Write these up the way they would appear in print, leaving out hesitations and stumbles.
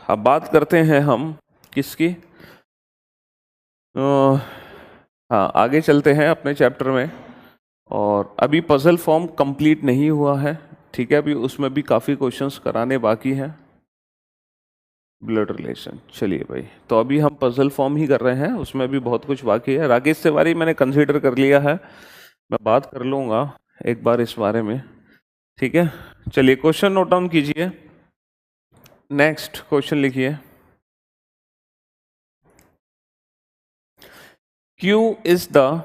अब बात करते हैं हम किसकी, हाँ आगे चलते हैं अपने चैप्टर में। और अभी पजल फॉर्म कंप्लीट नहीं हुआ है, ठीक है, अभी उसमें भी काफ़ी क्वेश्चंस कराने बाकी हैं। ब्लड रिलेशन, चलिए भाई, तो अभी हम पजल फॉर्म ही कर रहे हैं, उसमें भी बहुत कुछ बाकी है। राकेश तिवारी मैंने कंसीडर कर लिया है, मैं बात कर लूँगा एक बार इस बारे में, ठीक है। चलिए क्वेश्चन नोट डाउन कीजिए। नेक्स्ट क्वेश्चन लिखिए। Q is the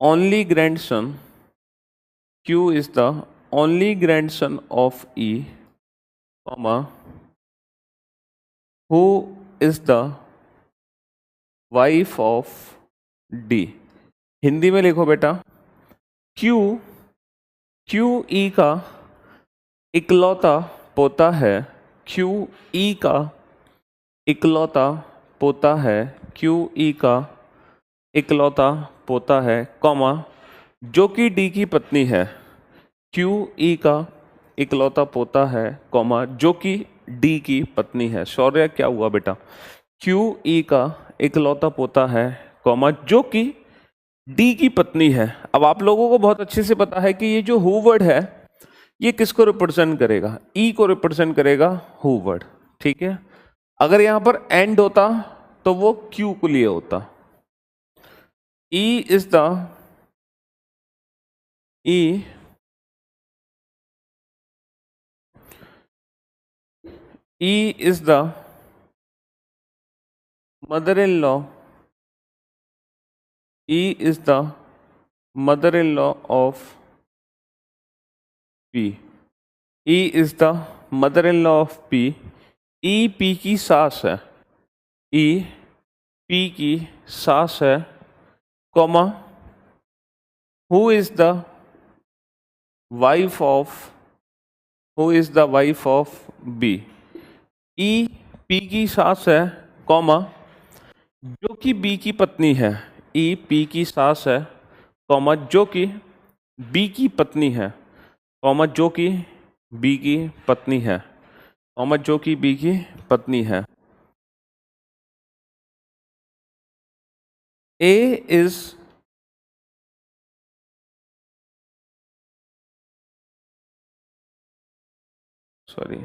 only grandson. Q is the only grandson of E, comma, who is the wife of D. Hindi में लिखो बेटा। Q E का इकलौता पोता है। Q E का इकलौता पोता है। Q E का इकलौता पोता है, कॉमा, जो कि डी की पत्नी है। Q E का इकलौता पोता है, कॉमा, जो कि डी की पत्नी है। शौर्य क्या हुआ बेटा? Q E का इकलौता पोता है, कॉमा, जो कि डी की पत्नी है। अब आप लोगों को बहुत अच्छे से पता है कि ये जो हु वर्ड है ये किसको रिप्रेजेंट करेगा? ई को रिप्रेजेंट करेगा हु वर्ड, ठीक है। अगर यहां पर एंड होता तो वो क्यू को लिए होता। E is the mother-in-law. E is the mother-in-law of P. E is the mother-in-law of P. E P की सास है। E P की सास है, comma, who is the wife of B. E P की सास है, कॉमा, जो कि B की पत्नी है। E P की सास है, कॉमा, जो कि B की पत्नी है, कॉमा, जो कि B की पत्नी है, कॉमा, जो कि B की पत्नी है। A is sorry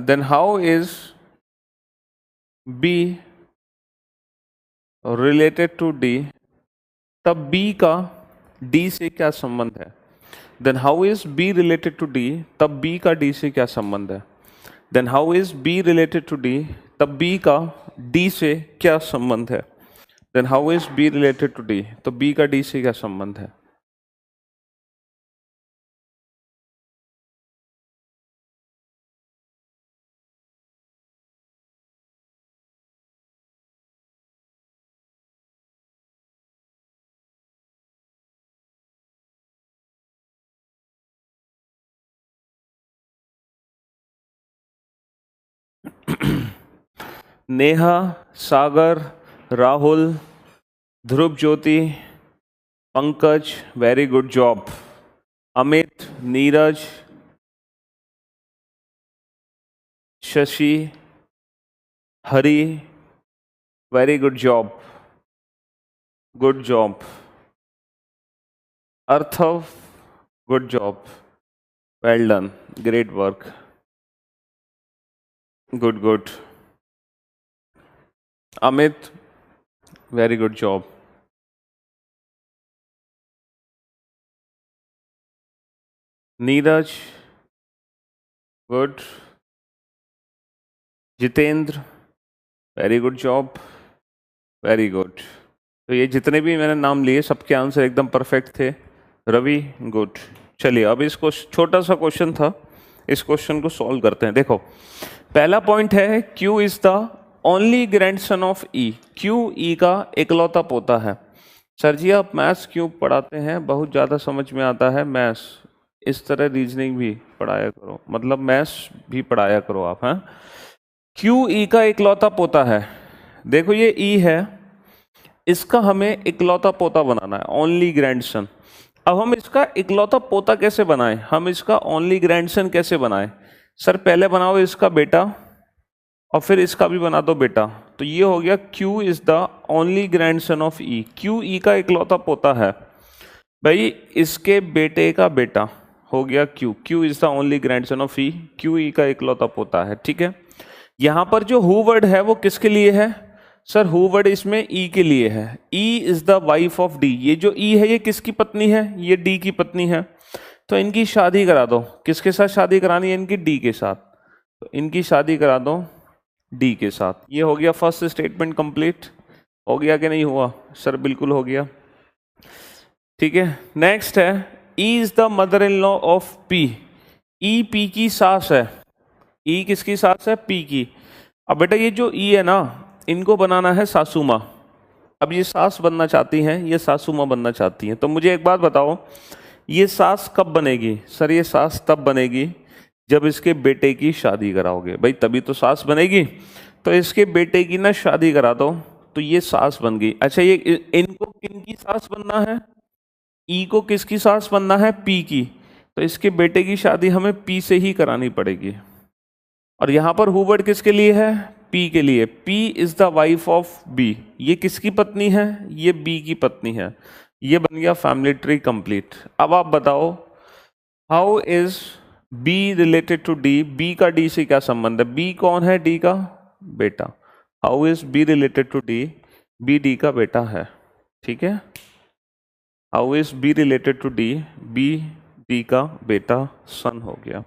then how is B related to D? तब B का D से क्या संबंध है? Then how is B related to D? तब B का D से क्या संबंध है? Then how is B related to D? तब B का D से क्या संबंध है? Then how is B related to D? तो B का D से क्या संबंध है? Neha, Sagar, Rahul, Dhruv Jyoti, Pankaj, very good job. Amit, Neeraj, Shashi, Hari, very good job, good job. अर्थव, good job, well done, great work, good. Amit, very good job. Neeraj, good. Jitendra, very good job, very good. तो ये जितने भी मैंने नाम लिए सबके आंसर एकदम परफेक्ट थे। रवि, गुड। चलिए अब इसको छोटा सा क्वेश्चन था, इस क्वेश्चन को सॉल्व करते हैं। देखो पहला पॉइंट है Q is the only grandson of E। Q E का इकलौता पोता है। सर जी आप मैथ्स क्यों पढ़ाते हैं? बहुत ज़्यादा समझ में आता है मैथ्स, इस तरह रीजनिंग भी पढ़ाया करो, मतलब मैथ्स भी पढ़ाया करो आप, हैं। Q E का इकलौता पोता है। देखो ये E है, इसका हमें इकलौता पोता बनाना है, ओनली ग्रैंडसन। अब हम इसका इकलौता पोता कैसे बनाएं, हम इसका ओनली ग्रैंडसन कैसे बनाएं? सर पहले बनाओ इसका बेटा और फिर इसका भी बना दो बेटा। तो ये हो गया Q is the only grandson of E। Q E का इकलौता पोता है भाई, इसके बेटे का बेटा हो गया Q। Q is the only grandson of E, Q E का इकलौता पोता है। ठीक है, यहां पर जो हु वर्ड है वो किसके लिए है? सर हु वर्ड इसमें E के लिए है। E is the wife of D। ये जो E है ये किसकी पत्नी है? ये D की पत्नी है। तो इनकी शादी करा दो। किसके साथ शादी करानी है इनकी? D के साथ। तो इनकी शादी करा दो D के साथ। ये हो गया फर्स्ट स्टेटमेंट कंप्लीट। हो गया कि नहीं हुआ? सर बिल्कुल हो गया। ठीक है, नेक्स्ट है E is the mother in law of P। E P की सास है। E किसकी सास है? P की। अब बेटा ये जो E है ना, इनको बनाना है सासू माँ। अब ये सास बनना चाहती हैं, ये सासू माँ बनना चाहती हैं। तो मुझे एक बात बताओ, ये सास कब बनेगी? सर ये सास तब बनेगी जब इसके बेटे की शादी कराओगे भाई, तभी तो सास बनेगी। तो इसके बेटे की ना शादी करा दो तो ये सास बन गई। अच्छा ये इनको किनकी सास बनना है? ई को किसकी सास बनना है? पी की। तो इसके बेटे की शादी हमें पी से ही करानी पड़ेगी। और यहां पर हु वर्ड किसके लिए है? पी के लिए। P is the wife of B. ये किसकी पत्नी है? ये बी की पत्नी है। ये बन गया फैमिली ट्री कंप्लीट। अब आप बताओ how is B related to D? B का डी से क्या संबंध है? बी कौन है? डी का बेटा। How is B related to D? B D का बेटा है। ठीक है, how is B related to D? B D का बेटा, सन हो गया।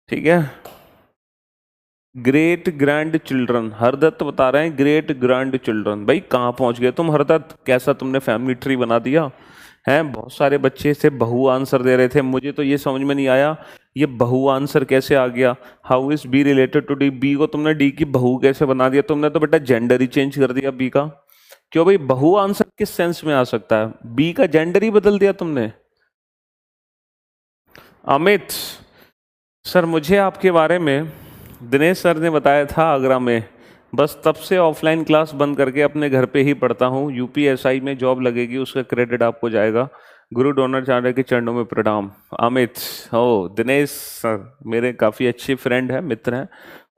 ठीक है, ग्रेट ग्रैंड चिल्ड्रन, हरदत्त बता रहे हैं ग्रेट ग्रैंड चिल्ड्रन। भाई कहाँ पहुंच गए तुम हरदत्त? कैसा तुमने फैमिली ट्री बना दिया है? बहुत सारे बच्चे से बहु आंसर दे रहे थे, मुझे तो ये समझ में नहीं आया ये बहु आंसर कैसे आ गया। How is B related to D? B को तुमने डी की बहू कैसे बना दिया? तुमने तो बेटा जेंडर ही चेंज कर दिया बी का। क्यों भाई, बहु आंसर किस सेंस में आ सकता है? बी का जेंडर ही बदल दिया तुमने। अमित सर, मुझे आपके बारे में दिनेश सर ने बताया था आगरा में, बस तब से ऑफलाइन क्लास बंद करके अपने घर पे ही पढ़ता हूँ। यूपीएसआई में जॉब लगेगी, उसका क्रेडिट आपको जाएगा। गुरु द्रोणाचार्य के चरणों में प्रणाम। अमित हो, दिनेश सर मेरे काफ़ी अच्छे फ्रेंड हैं, मित्र हैं,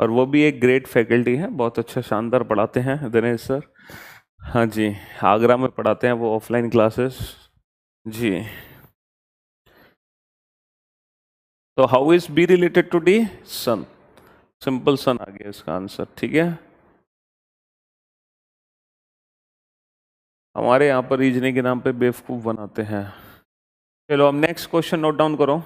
और वो भी एक ग्रेट फैकल्टी हैं, बहुत अच्छा शानदार पढ़ाते हैं दिनेश सर। हाँ जी, आगरा में पढ़ाते हैं वो ऑफलाइन क्लासेस जी। तो how is B related to D? Son. Simple son आ गया इसका आंसर। ठीक है, हमारे यहाँ पर रीजनिंग के नाम पे बेवकूफ़ बनाते हैं। चलो अब नेक्स्ट क्वेश्चन नोट डाउन करो।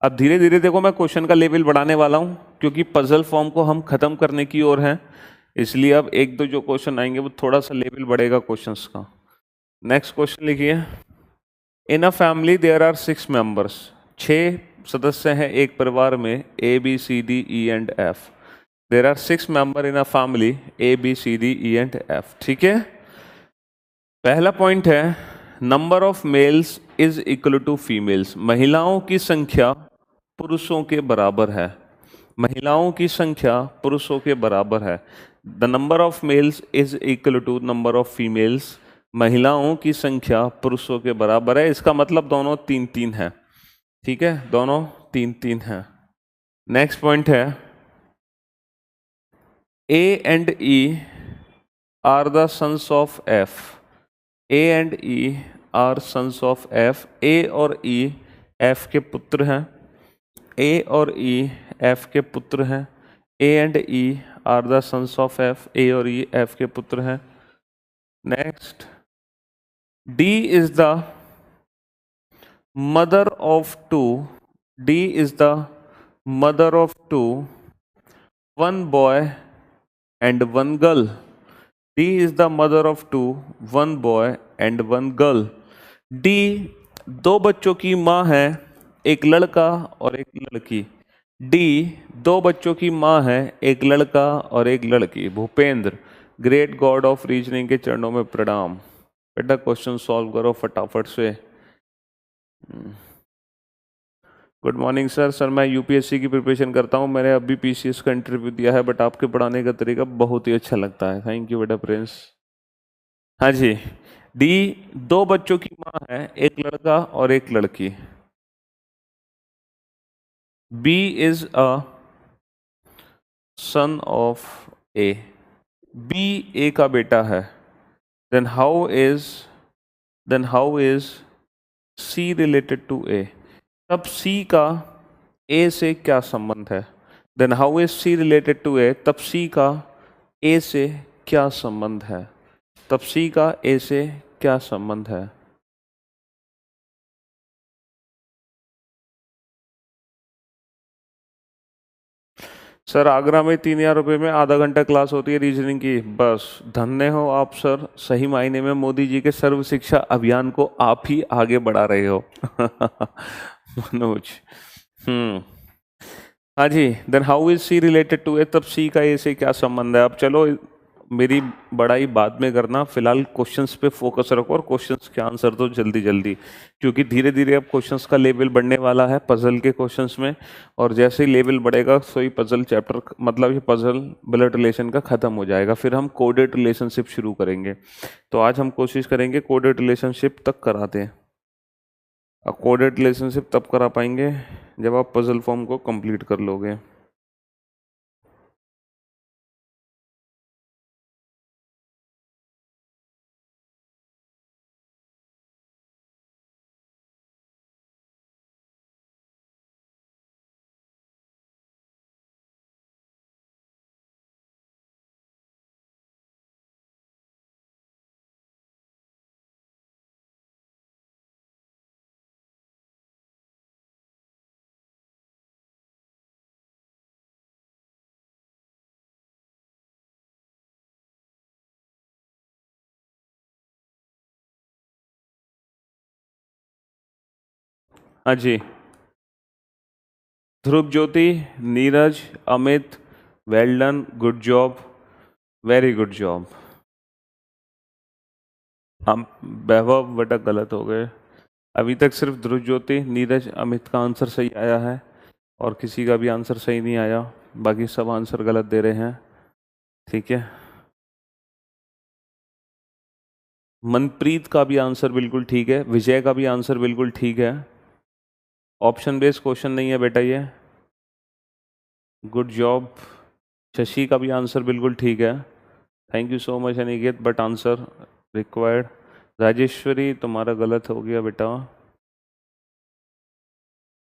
अब धीरे धीरे देखो मैं क्वेश्चन का लेवल बढ़ाने वाला हूँ, क्योंकि पजल फॉर्म को हम खत्म करने की ओर हैं, इसलिए अब एक दो जो क्वेश्चन आएंगे वो थोड़ा सा लेवल बढ़ेगा क्वेश्चंस का। नेक्स्ट क्वेश्चन लिखिए। In a family there are 6 members. 6 सदस्य हैं एक परिवार में, A B C D E and F. There are 6 member in a family, A B C D E and F. ठीक है, पहला पॉइंट है number of males is equal to females. महिलाओं की संख्या पुरुषों के बराबर है। महिलाओं की संख्या पुरुषों के बराबर है। The number of males is equal to number of females. महिलाओं की संख्या पुरुषों के बराबर है, इसका मतलब दोनों 3-3 है। ठीक है, दोनों 3-3 है। नेक्स्ट पॉइंट है A and E are the sons of F. A and E are sons of F. A और ई एफ के पुत्र हैं। ए और ई एफ के पुत्र हैं। A and E are the sons of F. A और ई एफ के पुत्र हैं। Next, D is the mother of two. D is the mother of two, 1 boy and 1 girl. D is the mother of 2, 1 boy and 1 girl. D 2 बच्चों की माँ है, एक लड़का और एक लड़की। D 2 बच्चों की माँ है, एक लड़का और एक लड़की। Bhupendra, great God of reasoning के चरणों में प्रणाम। बेटा क्वेश्चन सॉल्व करो फटाफट से। Good morning sir. सर मैं यूपीएससी की प्रिपरेशन करता हूँ, मैंने अभी पीसीएस का इंटरव्यू दिया है, बट आपके पढ़ाने का तरीका बहुत ही अच्छा लगता है। थैंक यू बेटा प्रिंस। हाँ जी। डी, दो बच्चों की माँ है, एक लड़का और एक लड़की। B is a son of A. B A का बेटा है। Then how is then how is C related to A. तब सी का ए से क्या संबंध है? Then how is C related to A, तब सी का ए से क्या संबंध है? तब सी का ए से क्या संबंध है? सर आगरा में 3,000 रुपये में आधा घंटा क्लास होती है रीजनिंग की, बस धन्य हो आप सर, सही मायने में मोदी जी के सर्व शिक्षा अभियान को आप ही आगे बढ़ा रहे हो। मनोज। हम्म। हाँ जी। Then how is C related to A, तब सी का ए से क्या संबंध है? अब चलो मेरी बड़ाई बाद में करना, फिलहाल क्वेश्चंस पे फोकस रखो और क्वेश्चंस के आंसर दो जल्दी जल्दी, क्योंकि धीरे धीरे अब क्वेश्चंस का लेवल बढ़ने वाला है पजल के क्वेश्चंस में, और जैसे ही लेवल बढ़ेगा सो ही पजल चैप्टर, मतलब ये पजल ब्लड रिलेशन का खत्म हो जाएगा, फिर हम कोडेड रिलेशनशिप शुरू करेंगे। तो आज हम कोशिश करेंगे कोडेड रिलेशनशिप तक कराते हैं। अब कोडेड रिलेशनशिप तब करा पाएंगे जब आप पजल फॉर्म को कंप्लीट कर लोगे। हाँ जी। Dhruv Jyoti, Neeraj, Amit, well done, good job, very good job. हम वैभव बटा गलत हो गए। अभी तक सिर्फ ध्रुव ज्योति, नीरज, अमित का आंसर सही आया है और किसी का भी आंसर सही नहीं आया, बाकी सब आंसर गलत दे रहे हैं। ठीक है। मनप्रीत का भी आंसर बिल्कुल ठीक है, विजय का भी आंसर बिल्कुल ठीक है। ऑप्शन बेस्ड क्वेश्चन नहीं है बेटा ये। Good job. शशि का भी आंसर बिल्कुल ठीक है। Thank you so much Aniket, but answer required. Rajeshwari तुम्हारा गलत हो गया बेटा।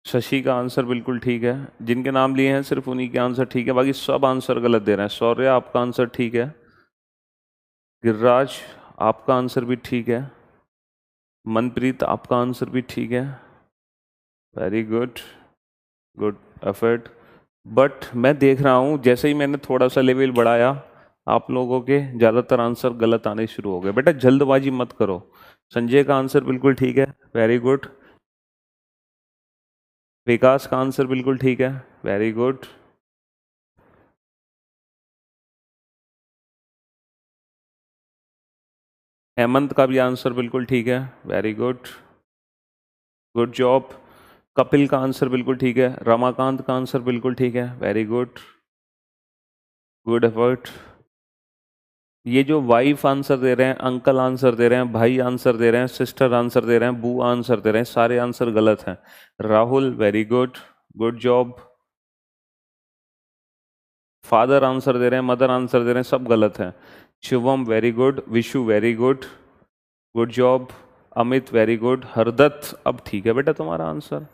शशि का आंसर बिल्कुल ठीक है, जिनके नाम लिए हैं सिर्फ उन्हीं के आंसर ठीक है, बाकी सब आंसर गलत दे रहे हैं। सौर्य आपका आंसर ठीक है। गिरिराज आपका आंसर भी ठीक है। मनप्रीत आपका आंसर भी ठीक है। Very good, good effort. But मैं देख रहा हूँ जैसे ही मैंने थोड़ा सा लेवल बढ़ाया आप लोगों के ज़्यादातर आंसर गलत आने शुरू हो गए। बेटा जल्दबाजी मत करो। संजय का आंसर बिल्कुल ठीक है, वेरी गुड। विकास का आंसर बिल्कुल ठीक है, वेरी गुड। हेमंत का भी आंसर बिल्कुल ठीक है, very good, good job. Kapil का आंसर बिल्कुल ठीक है। रमाकांत का आंसर बिल्कुल ठीक है, वेरी गुड, गुड एफर्ट। ये जो वाइफ आंसर दे रहे हैं, अंकल आंसर दे रहे हैं, भाई आंसर दे रहे हैं, सिस्टर आंसर दे रहे हैं, बू आंसर दे रहे हैं, सारे आंसर गलत हैं। Rahul very good, good job. Father answer दे रहे हैं, मदर आंसर दे रहे हैं, सब गलत हैं। Shivam very good, Vishu very good, good job. Amit very good. Hardatt अब ठीक है बेटा तुम्हारा आंसर,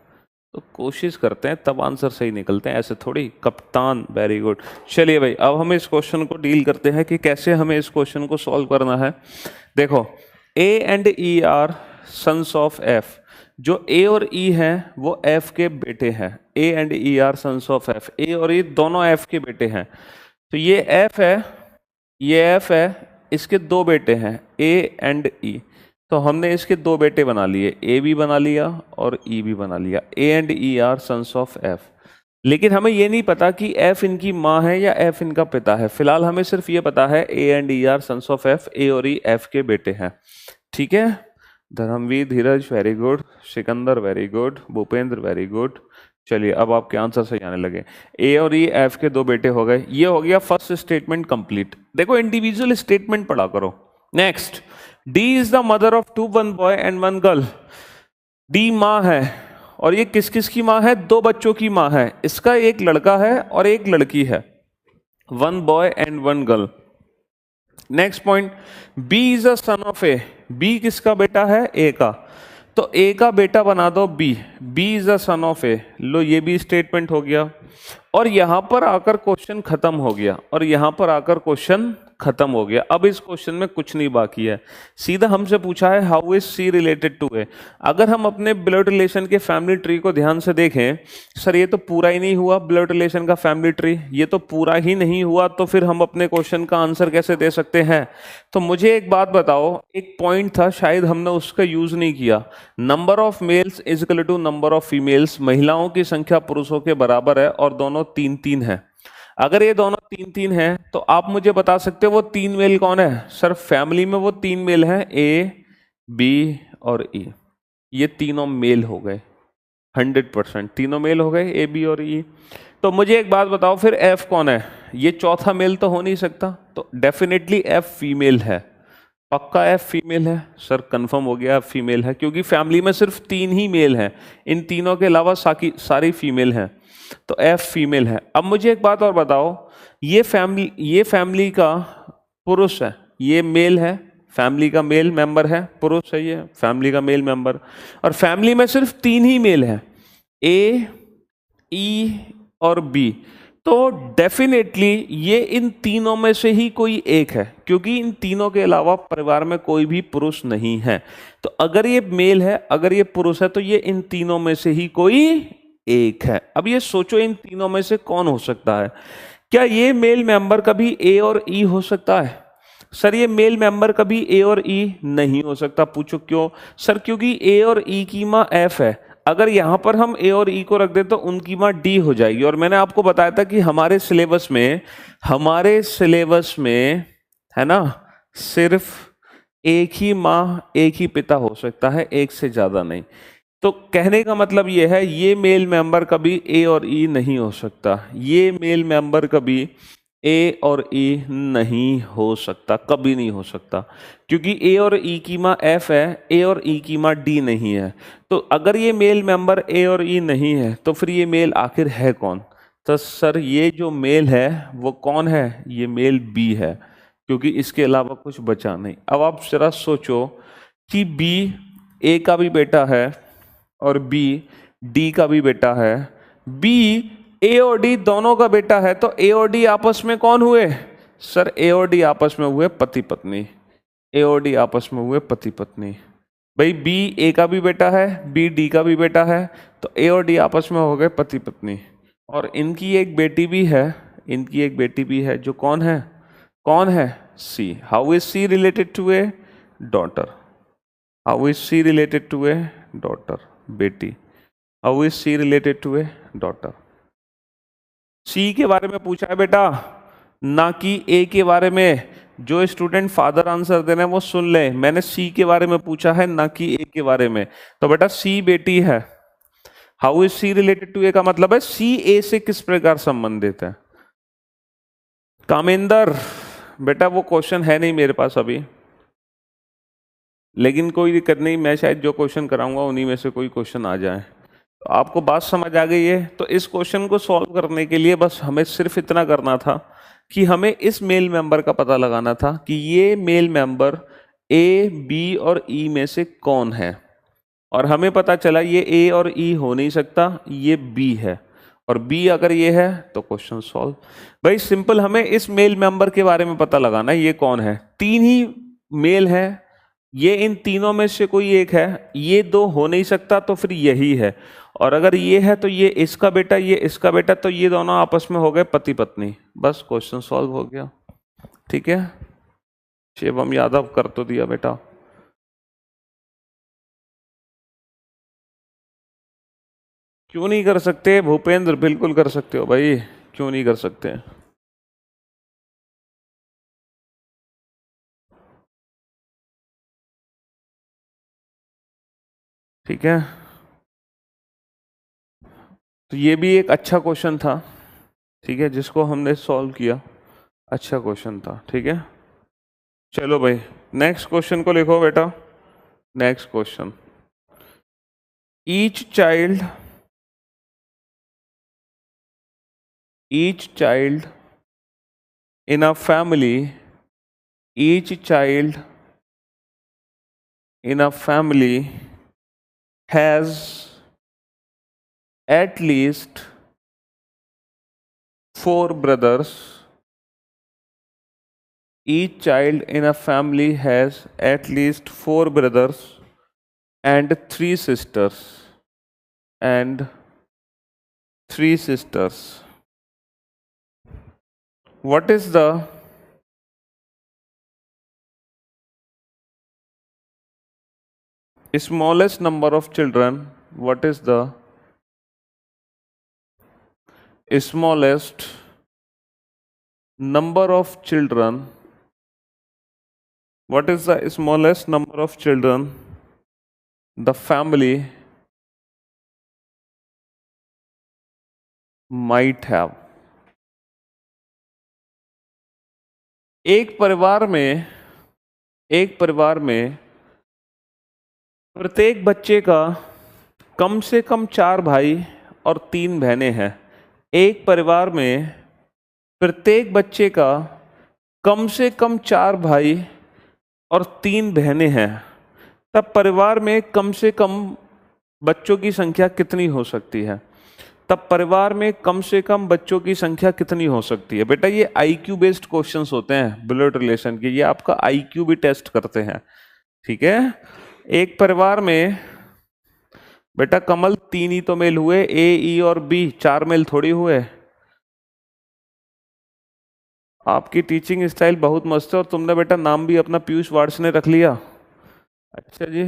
तो कोशिश करते हैं तब आंसर सही निकलते हैं, ऐसे थोड़ी। कप्तान वेरी गुड। चलिए भाई अब हम इस क्वेश्चन को डील करते हैं कि कैसे हमें इस क्वेश्चन को सॉल्व करना है। देखो A and E are sons of F. जो ए और ई हैं वो एफ के बेटे हैं। A and E are sons of F, A और ई दोनों एफ के बेटे हैं। तो ये एफ है, ये एफ है, इसके दो बेटे हैं ए एंड ई। तो हमने इसके दो बेटे बना लिए, ए भी बना लिया और ई भी बना लिया। A and E are sons of F. लेकिन हमें ये नहीं पता कि एफ इनकी माँ है या एफ इनका पिता है। फिलहाल हमें सिर्फ ये पता है A and E are sons of F, A और ई एफ के बेटे हैं। ठीक है। Dharamvir, Dheeraj very good, Sikandar very good, Bhupendra very good. चलिए अब आपके आंसर सही आने लगे। ए और ई एफ के दो बेटे हो गए। ये हो गया फर्स्ट स्टेटमेंट कंप्लीट। देखो इंडिविजुअल स्टेटमेंट पढ़ा करो। Next D is the mother of two, one boy and one girl. D माँ है, और ये किस किस की माँ है? दो बच्चों की माँ है। इसका एक लड़का है और एक लड़की है, one boy and one girl. Next point, B is a son of A. B किसका बेटा है? ए का। तो ए का बेटा बना दो B. B is a son of A. लो, ये भी स्टेटमेंट हो गया, और यहां पर आकर क्वेश्चन खत्म हो गया, और यहां पर आकर क्वेश्चन खत्म हो गया। अब इस क्वेश्चन में कुछ नहीं बाकी है। सीधा हमसे पूछा है how is C related to A. अगर हम अपने ब्लड रिलेशन के फैमिली ट्री को ध्यान से देखें, सर ये तो पूरा ही नहीं हुआ ब्लड रिलेशन का फैमिली ट्री, ये तो पूरा ही नहीं हुआ, तो फिर हम अपने क्वेश्चन का आंसर कैसे दे सकते हैं? तो मुझे एक बात बताओ, एक पॉइंट था शायद हमने उसका यूज नहीं किया, number of males is equal to number of females. महिलाओं की संख्या पुरुषों के बराबर है, और दोनों 3-3 है। अगर ये दोनों 3-3 हैं, तो आप मुझे बता सकते हो वो 3 मेल कौन है? सर फैमिली में वो 3 मेल हैं, ए, बी और ई। ये तीनों मेल हो गए, 100% तीनों मेल हो गए, ए, बी और ई। तो मुझे एक बात बताओ, फिर एफ कौन है? ये चौथा मेल तो हो नहीं सकता, तो डेफिनेटली एफ फीमेल है। पक्का एफ फीमेल है? सर कंफर्म हो गया, एफ फीमेल है, क्योंकि फैमिली में सिर्फ 3 ही मेल हैं, इन तीनों के अलावा सारी फीमेल हैं, तो एफ फीमेल है। अब मुझे एक बात और बताओ, ये फैमिली का पुरुष है, ये मेल है, फैमिली का मेल मेंबर है, पुरुष है ये फैमिली का मेल मेंबर, और फैमिली में सिर्फ 3 ही मेल है, ए, ई और बी। तो डेफिनेटली ये इन तीनों में से ही कोई एक है, क्योंकि इन तीनों के अलावा परिवार में कोई भी पुरुष नहीं है। तो अगर ये मेल है, अगर ये पुरुष है, तो ये इन तीनों में से ही कोई एक है। अब ये सोचो, इन तीनों में से कौन हो सकता है? क्या ये मेल मेंबर कभी ए और ई हो सकता है? सर ये मेल मेंबर कभी ए और ई नहीं हो सकता। पूछो क्यों? सर क्योंकि ए और ई की माँ एफ है। अगर यहां पर हम ए और ई को रख दे तो उनकी माँ डी हो जाएगी, और मैंने आपको बताया था कि हमारे सिलेबस में है ना, सिर्फ एक ही माँ एक ही पिता हो सकता है, एक से ज्यादा नहीं। तो कहने का मतलब ये है, ये मेल मेंबर कभी ए और ई नहीं हो सकता, ये मेल मेंबर कभी ए और ई नहीं हो सकता, कभी नहीं हो सकता, क्योंकि ए और ई की माँ एफ है, ए और ई की माँ डी नहीं है। तो अगर ये मेल मेंबर ए और ई नहीं है, तो फिर ये मेल आखिर है कौन? तो सर ये जो मेल है वो कौन है? ये मेल बी है, क्योंकि इसके अलावा कुछ बचा नहीं। अब आप जरा सोचो कि बी ए का भी बेटा है और बी डी का भी बेटा है, बी ए और डी दोनों का बेटा है, तो ए और डी आपस में कौन हुए? सर ए और डी आपस में हुए पति पत्नी। ए और डी आपस में हुए पति पत्नी। भाई बी ए का भी बेटा है, बी डी का भी बेटा है, तो ए और डी आपस में हो गए पति पत्नी। और इनकी एक बेटी भी है, इनकी एक बेटी भी है, जो कौन है? कौन है? C. How is C related to A daughter? How is C related to A daughter? बेटी। How is C related to A daughter? C के बारे में पूछा है बेटा, ना कि ए के बारे में। जो स्टूडेंट फादर आंसर दे रहे हैं वो सुन ले, मैंने सी के बारे में पूछा है, ना कि ए के बारे में। तो बेटा सी बेटी है। How is C related to A का मतलब है सी ए से किस प्रकार संबंधित है। कामेंदर बेटा वो क्वेश्चन है नहीं मेरे पास अभी, लेकिन कोई दिक्कत नहीं, मैं शायद जो क्वेश्चन कराऊंगा उन्हीं में से कोई क्वेश्चन आ जाए। तो आपको बात समझ आ गई है? तो इस क्वेश्चन को सॉल्व करने के लिए बस हमें सिर्फ इतना करना था कि हमें इस मेल मेंबर का पता लगाना था कि ये मेल मेंबर ए, बी और ई में से कौन है, और हमें पता चला ये ए और ई हो नहीं सकता, ये बी है, और बी अगर ये है तो क्वेश्चन सॉल्व। भाई सिंपल, हमें इस मेल मेंबर के बारे में पता लगाना है, ये कौन है। 3 ही मेल है, ये इन तीनों में से कोई एक है, ये 2 हो नहीं सकता, तो फिर यही है, और अगर ये है तो ये इसका बेटा, ये इसका बेटा, तो ये दोनों आपस में हो गए पति पत्नी। बस क्वेश्चन सॉल्व हो गया। ठीक है, शिवम यादव कर तो दिया बेटा। क्यों नहीं कर सकते भूपेंद्र? बिल्कुल कर सकते हो भाई, क्यों नहीं कर सकते? ठीक है, तो ये भी एक अच्छा क्वेश्चन था, ठीक है, जिसको हमने सॉल्व किया, अच्छा क्वेश्चन था। ठीक है, चलो भाई। नेक्स्ट क्वेश्चन को लिखो बेटा। Next question, each child in a family, each child in a family has at least 4 brothers. Each child in a family has at least 4 brothers and 3 sisters. And 3 sisters. What is the smallest number of children? What is the smallest number of children? What is the smallest number of children the family might have? एक परिवार में प्रत्येक बच्चे का कम से कम 4 भाई और 3 बहनें हैं। एक परिवार में प्रत्येक बच्चे का कम से कम 4 भाई और 3 बहनें हैं, तब परिवार में कम से कम बच्चों की संख्या कितनी हो सकती है? तब परिवार में कम से कम बच्चों की संख्या कितनी हो सकती है? बेटा ये आईक्यू बेस्ड क्वेश्चंस होते हैं ब्लड रिलेशन के, ये आपका आईक्यू भी टेस्ट करते हैं, ठीक है। एक परिवार में बेटा कमल 3 ही तो मेल हुए, ए, ई और बी, 4 मेल थोड़ी हुए। आपकी टीचिंग स्टाइल बहुत मस्त है और तुमने बेटा नाम भी अपना पीयूष वार्ष ने रख लिया। अच्छा जी।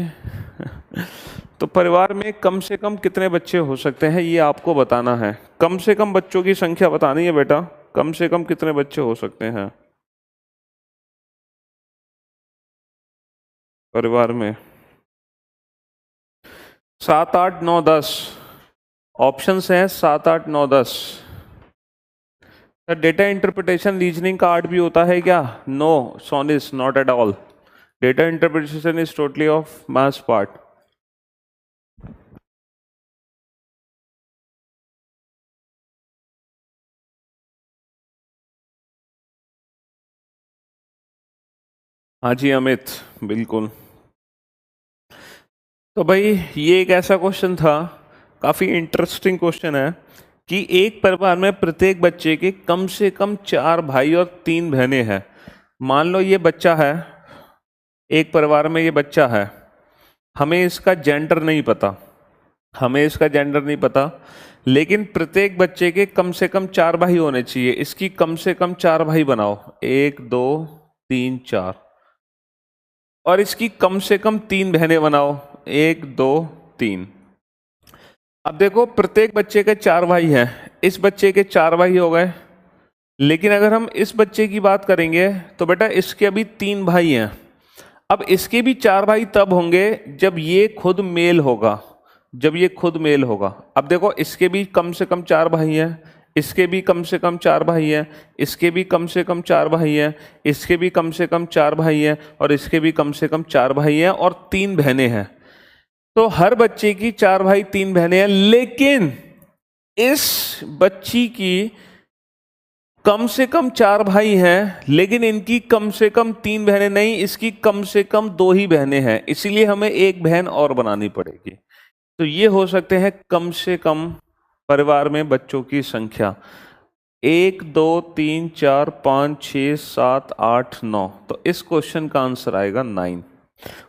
तो परिवार में कम से कम कितने बच्चे हो सकते हैं ये आपको बताना है। कम से कम बच्चों की संख्या बतानी है बेटा, कम से कम कितने बच्चे हो सकते हैं परिवार में। 7, 8, 9, 10 ऑप्शंस हैं, 7, 8, 9, 10। डेटा इंटरप्रिटेशन रीजनिंग का आर्ट भी होता है क्या? No Sonis, not at all. Data interpretation is totally of maths part. हाँ जी अमित, बिल्कुल। तो भाई ये एक ऐसा क्वेश्चन था, काफी इंटरेस्टिंग क्वेश्चन है कि एक परिवार में प्रत्येक बच्चे के कम से कम 4 भाई और 3 बहनें हैं। मान लो ये बच्चा है, एक परिवार में ये बच्चा है, हमें इसका जेंडर नहीं पता, लेकिन प्रत्येक बच्चे के कम से कम 4 भाई होने चाहिए। इसकी कम से कम 4 भाई बनाओ, 1, 2, 3, 4। और इसकी कम से कम 3 बहनें बनाओ, 1, 2, 3। अब देखो प्रत्येक बच्चे के 4 भाई हैं, इस बच्चे के 4 भाई हो गए, लेकिन अगर हम इस बच्चे की बात करेंगे तो बेटा इसके अभी 3 भाई हैं। अब इसके भी 4 भाई तब होंगे जब ये खुद मेल होगा, अब देखो इसके भी कम से कम 4 भाई हैं, इसके भी कम से कम 4 भाई हैं, इसके भी कम से कम 4 भाई हैं, इसके भी कम से कम 4 भाई हैं, और इसके भी कम से कम 4 भाई हैं और 3 बहनें हैं। तो हर बच्चे की 4 भाई 3 बहनें हैं, लेकिन इस बच्ची की कम से कम 4 भाई हैं, लेकिन इनकी कम से कम 3 बहनें नहीं, इसकी कम से कम 2 ही बहनें हैं, इसीलिए हमें एक बहन और बनानी पड़ेगी। तो ये हो सकते हैं कम से कम परिवार में बच्चों की संख्या 1, 2, 3, 4, 5, 6, 7, 8, 9। तो इस क्वेश्चन का आंसर आएगा 9।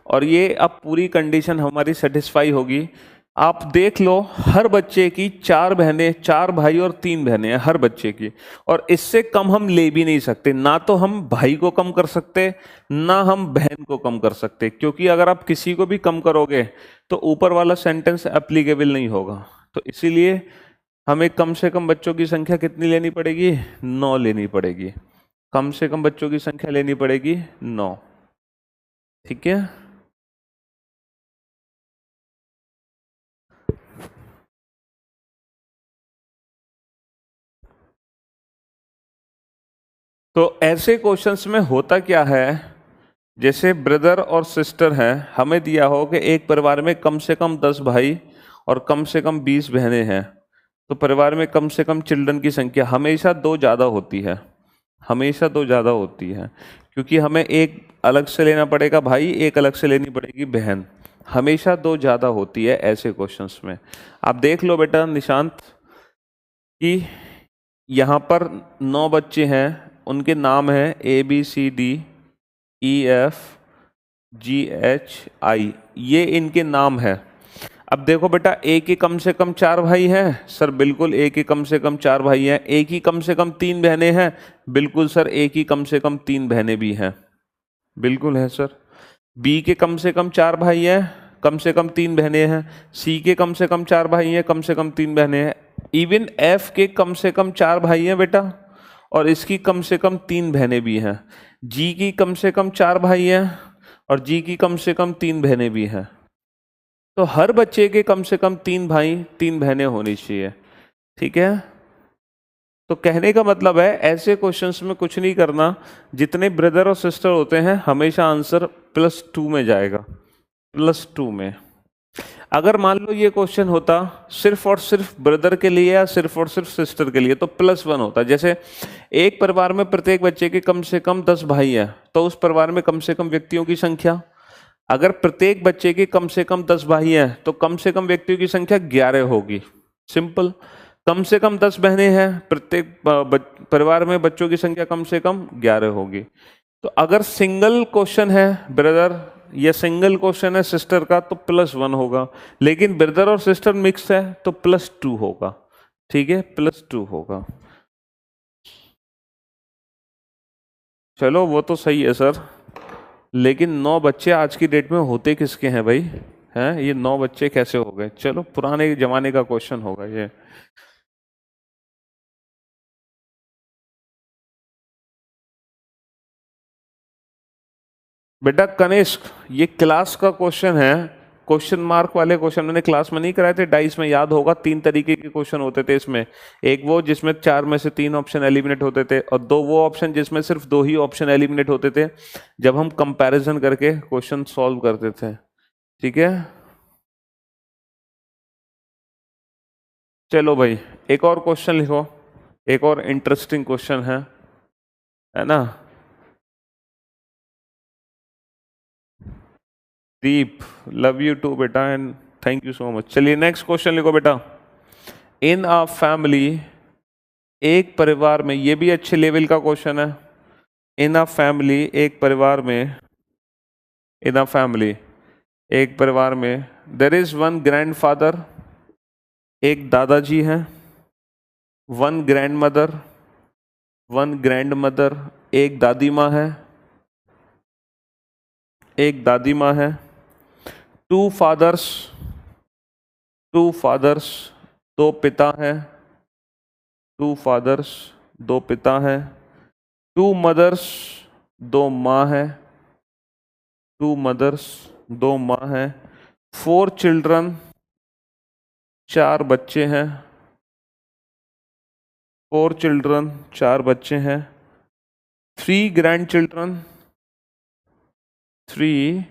और ये अब पूरी कंडीशन हमारी सेटिस्फाई होगी। आप देख लो हर बच्चे की 4 बहनें, 4 भाई और 3 बहनें हैं हर बच्चे की, और इससे कम हम ले भी नहीं सकते। ना तो हम भाई को कम कर सकते, ना हम बहन को कम कर सकते, क्योंकि अगर आप किसी को भी कम करोगे तो ऊपर वाला सेंटेंस एप्लीकेबल नहीं होगा। तो इसीलिए हमें कम से कम बच्चों की संख्या कितनी लेनी पड़ेगी? 9 लेनी पड़ेगी। कम से कम बच्चों की संख्या लेनी पड़ेगी 9, ठीक है। तो ऐसे क्वेश्चंस में होता क्या है जैसे ब्रदर और सिस्टर हैं, हमें दिया हो कि एक परिवार में कम से कम 10 भाई और कम से कम 20 बहनें हैं, तो परिवार में कम से कम चिल्ड्रन की संख्या हमेशा 2 ज़्यादा होती है, हमेशा 2 ज़्यादा होती है, क्योंकि हमें एक अलग से लेना पड़ेगा भाई, एक अलग से लेनी पड़ेगी बहन, हमेशा 2 ज़्यादा होती है ऐसे क्वेश्चंस में। आप देख लो बेटा निशांत कि यहाँ पर 9 बच्चे हैं, उनके नाम हैं ABCDEFGHI, ये इनके नाम है। अब देखो बेटा, एक ही कम से कम 4 भाई हैं सर, बिल्कुल एक ही कम से कम 4 भाई हैं। एक ही कम से कम 3 बहनें हैं, बिल्कुल सर एक ही कम से कम 3 बहनें भी हैं, बिल्कुल है सर। बी के कम से कम 4 भाई हैं, कम से कम 3 बहनें हैं। सी के कम से कम 4 भाई हैं, कम से कम 3 बहनें हैं। इवन एफ के कम से कम 4 भाई हैं बेटा, और इसकी कम से कम 3 बहनें भी हैं। जी की कम से कम 4 भाई हैं और जी की कम से कम 3 बहनें भी हैं। तो हर बच्चे के कम से कम 3 भाई 3 बहनें होनी चाहिए, ठीक है। तो कहने का मतलब है ऐसे क्वेश्चंस में कुछ नहीं करना, जितने ब्रदर और सिस्टर होते हैं हमेशा आंसर +2 में जाएगा, +2 में। अगर मान लो ये क्वेश्चन होता सिर्फ और सिर्फ ब्रदर के लिए या सिर्फ और सिर्फ सिस्टर के लिए, तो +1 होता। जैसे एक परिवार में प्रत्येक बच्चे के कम से कम 10 भाई हैं, तो उस परिवार में कम से कम व्यक्तियों की संख्या, अगर प्रत्येक बच्चे के कम से कम 10 भाई हैं तो कम से कम व्यक्तियों की संख्या 11 होगी, सिंपल। कम से कम 10 बहनें हैं, प्रत्येक परिवार में बच्चों की संख्या कम से कम 11 होगी। तो अगर सिंगल क्वेश्चन है ब्रदर या सिंगल क्वेश्चन है सिस्टर का तो +1 होगा, लेकिन ब्रदर और सिस्टर मिक्स है तो +2 होगा, ठीक है, +2 होगा। चलो वो तो सही है सर, लेकिन 9 बच्चे आज की डेट में होते किसके हैं भाई, हैं ये 9 बच्चे कैसे हो गए? चलो पुराने जमाने का क्वेश्चन होगा ये। बेटा कनिष्क, ये क्लास का क्वेश्चन है, क्वेश्चन मार्क वाले क्वेश्चन मैंने क्लास में नहीं कराए थे, डाइस में याद होगा 3 तरीके के क्वेश्चन होते थे इसमें। एक वो जिसमें 4 में से 3 ऑप्शन एलिमिनेट होते थे, और 2 वो ऑप्शन जिसमें सिर्फ 2 ही ऑप्शन एलिमिनेट होते थे, जब हम कंपैरिजन करके क्वेश्चन सॉल्व करते थे, ठीक है। चलो भाई एक और क्वेश्चन लिखो, एक और इंटरेस्टिंग क्वेश्चन है ना। दीप, लव यू टू बेटा and thank you so much. चलिए नेक्स्ट क्वेश्चन लिखो बेटा। इन अ फैमिली, एक परिवार में, ये भी अच्छे लेवल का क्वेश्चन है। इन अ फैमिली, एक परिवार में, इन अ फैमिली एक परिवार में, देयर इज वन ग्रैंडफादर, एक दादाजी हैं, वन ग्रैंडमदर, वन ग्रैंडमदर, एक दादी माँ है, एक दादी माँ है, टू फादर्स, टू फादर्स, 2 पिता हैं, टू फादर्स, 2 पिता हैं, टू मदर्स, 2 माँ है, टू मदर्स, 2 माँ हैं, 4 चिल्ड्रन, 4 बच्चे हैं, 4 चिल्ड्रन, 4 बच्चे हैं, 3 grand children, 3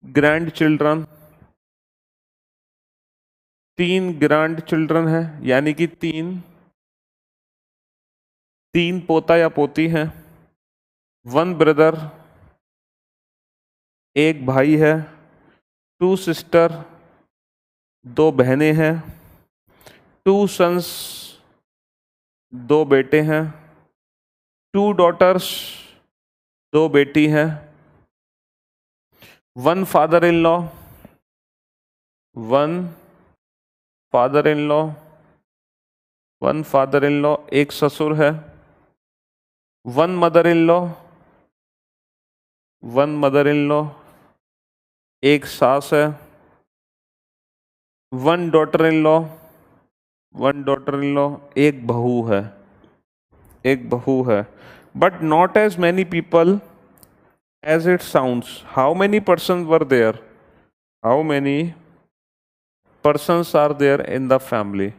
grand children, 3 grand children है, यानी कि 3 पोता या पोती हैं, 1 ब्रदर, एक भाई है, 2 सिस्टर, 2 बहनें हैं, 2 सन्स, 2 बेटे हैं, 2 डॉटर्स, 2 बेटी हैं, 1 father in law, 1 father in law, 1 father in law, एक ससुर है, 1 mother in law, 1 mother in law, एक सास है, 1 daughter in law, 1 daughter in law, एक बहू है, एक बहू है। But not as many people as it sounds, how many person were there, how many persons are there in the family,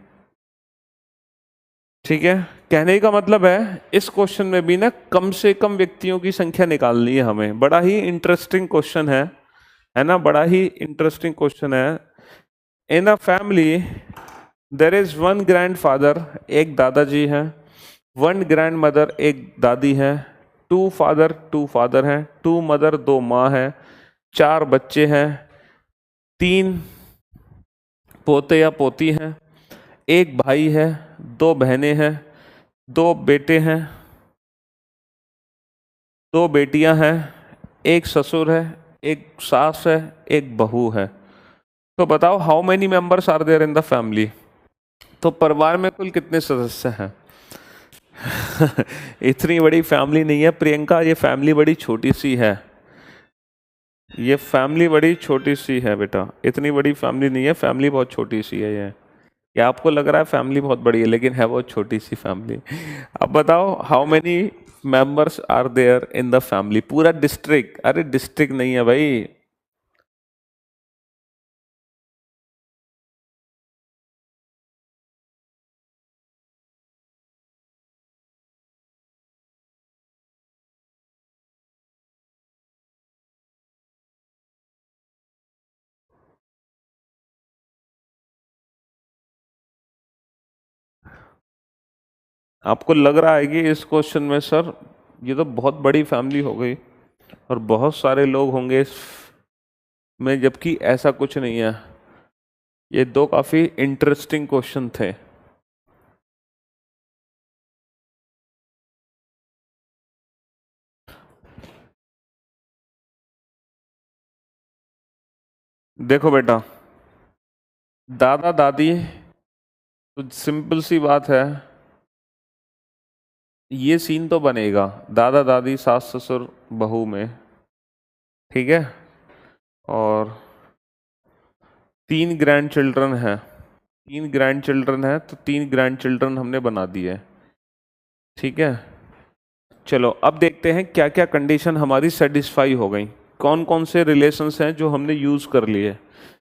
ठीक है। कहने का मतलब है इस क्वेश्चन में भी ना कम से कम व्यक्तियों की संख्या निकालनी है हमें। बड़ा ही इंटरेस्टिंग क्वेश्चन है ना, बड़ा ही इंटरेस्टिंग क्वेश्चन है। In a family there is one grandfather, एक दादाजी है, वन ग्रैंड मदर, एक दादी है, टू फादर हैं, टू मदर, दो माँ है, चार बच्चे हैं, तीन पोते या पोती हैं, एक भाई है, दो बहनें हैं, दो बेटे हैं, दो बेटियां हैं, एक ससुर है, एक सास है, एक बहू है। तो बताओ how many members are there in the family. तो परिवार में कुल कितने सदस्य हैं? इतनी बड़ी फैमिली नहीं है प्रियंका, ये फैमिली बड़ी छोटी सी है, ये फैमिली बड़ी छोटी सी है बेटा, इतनी बड़ी फैमिली नहीं है, फैमिली बहुत छोटी सी है ये आपको लग रहा है फैमिली बहुत बड़ी है, लेकिन है बहुत छोटी सी फैमिली। अब बताओ how many members are there in the family. पूरा डिस्ट्रिक्ट, अरे डिस्ट्रिक्ट नहीं है भाई, आपको लग रहा है कि इस क्वेश्चन में सर ये तो बहुत बड़ी फैमिली हो गई और बहुत सारे लोग होंगे इस में, जबकि ऐसा कुछ नहीं है। ये दो काफी इंटरेस्टिंग क्वेश्चन थे। देखो बेटा, दादा दादी तो सिंपल सी बात है, ये सीन तो बनेगा दादा दादी सास ससुर बहू में, ठीक है, और तीन ग्रैंड चिल्ड्रन है, तीन ग्रैंड चिल्ड्रन है, तो तीन ग्रैंड चिल्ड्रन हमने बना दिए, ठीक है। चलो अब देखते हैं क्या क्या कंडीशन हमारी सेटिस्फाई हो गई, कौन कौन से रिलेशंस हैं जो हमने यूज कर लिए।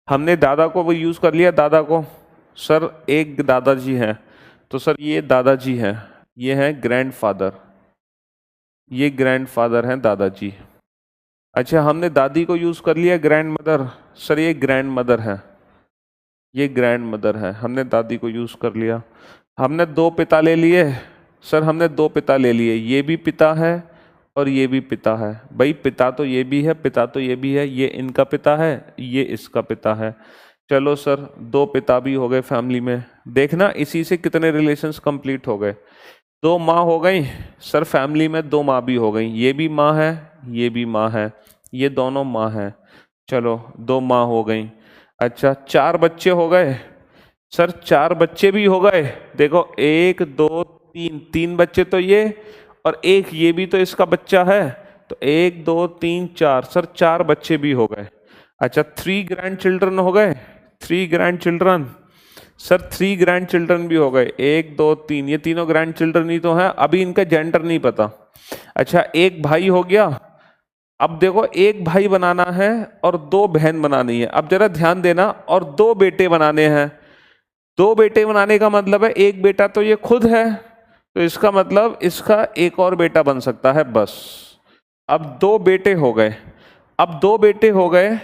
हमने दादा को वो यूज कर लिया, दादा को सर एक दादाजी है, तो सर ये दादाजी है, ये है ग्रैंडफादर, ये ग्रैंडफादर हैं दादाजी। अच्छा हमने दादी को यूज कर लिया ग्रैंड मदर, सर ये ग्रैंड मदर है, ये ग्रैंड मदर है, हमने दादी को यूज कर लिया। हमने दो पिता ले लिए, सर हमने दो पिता ले लिए, ये भी पिता है और ये भी पिता है, भाई पिता तो ये भी है, पिता तो ये भी है, ये इनका पिता है, ये इसका पिता है। चलो सर दो पिता भी हो गए फैमिली में, देखना इसी से कितने रिलेशंस कंप्लीट हो गए। दो माँ हो गई, सर फैमिली में दो माँ भी हो गई, ये भी माँ है, ये भी माँ है, ये दोनों माँ है, चलो दो माँ हो गई। अच्छा चार बच्चे हो गए, सर चार बच्चे भी हो गए, देखो एक दो तीन, तीन बच्चे तो ये और एक ये भी तो इसका बच्चा है, तो एक दो तीन चार, सर चार बच्चे भी हो गए। अच्छा थ्री ग्रैंड चिल्ड्रन हो गए, three grand children, sir three grand children भी हो गए, एक दो तीन, ये तीनों ग्रैंड चिल्ड्रन ही तो हैं, अभी इनका जेंडर नहीं पता। अच्छा एक भाई हो गया, अब देखो एक भाई बनाना है और दो बहन बनानी है, अब जरा ध्यान देना, और दो बेटे बनाने हैं। दो बेटे बनाने का मतलब है एक बेटा तो ये खुद है, तो इसका मतलब इसका एक और बेटा बन सकता है बस। अब दो बेटे हो गए, अब दो बेटे हो गए,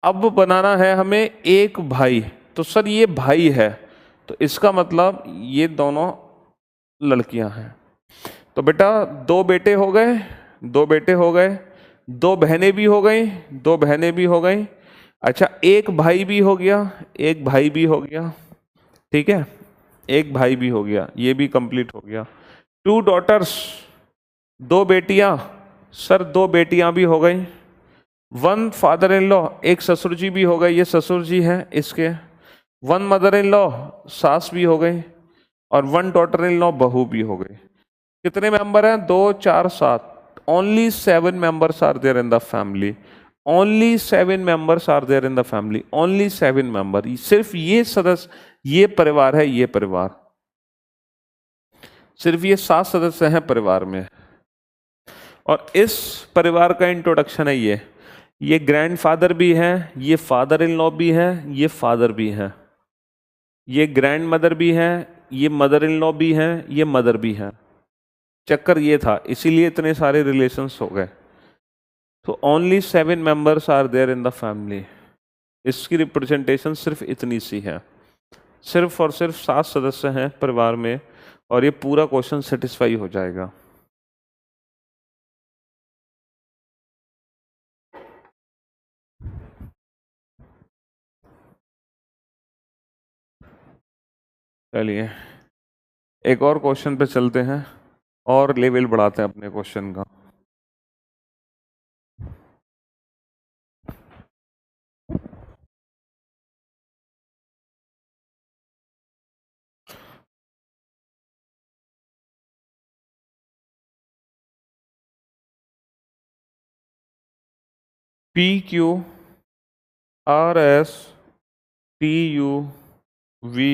अब बनाना है हमें एक भाई, तो सर ये भाई है, तो इसका मतलब ये दोनों लड़कियां हैं। तो बेटा दो बेटे हो गए, दो बेटे हो गए, दो बहनें भी हो गई, दो बहनें भी हो गई। अच्छा एक भाई भी हो गया, एक भाई भी हो गया, ठीक है, एक भाई भी हो गया, ये भी कंप्लीट हो गया। टू डॉटर्स, दो बेटियां, सर दो बेटियां भी हो गई। वन फादर इन लॉ, एक ससुर जी भी हो गए, ये ससुर जी हैं इसके। वन मदर इन लॉ, सास भी हो गई, और वन डॉटर इन लॉ, बहू भी हो गई। कितने मेंबर हैं? दो चार सात, only seven members are there in the family, only seven members are there in the family, only seven member, सिर्फ ये सदस्य, ये परिवार है, ये परिवार, सिर्फ ये सात सदस्य हैं परिवार में। और इस परिवार का इंट्रोडक्शन है ये ग्रैंडफादर भी है, ये फादर इन लॉ भी है, ये फादर भी है, ये ग्रैंड मदर भी है, ये मदर इन लॉ भी हैं, ये मदर भी हैं। चक्कर ये था, इसीलिए इतने सारे रिलेशंस हो गए। तो only 7 members are there in the family. इसकी रिप्रेजेंटेशन सिर्फ इतनी सी है, सिर्फ और सिर्फ 7 सदस्य हैं परिवार में, और ये पूरा क्वेश्चन सेटिस्फाई हो जाएगा। चलिए एक और क्वेश्चन पे चलते हैं और लेवल बढ़ाते हैं अपने क्वेश्चन का। P Q R S T U V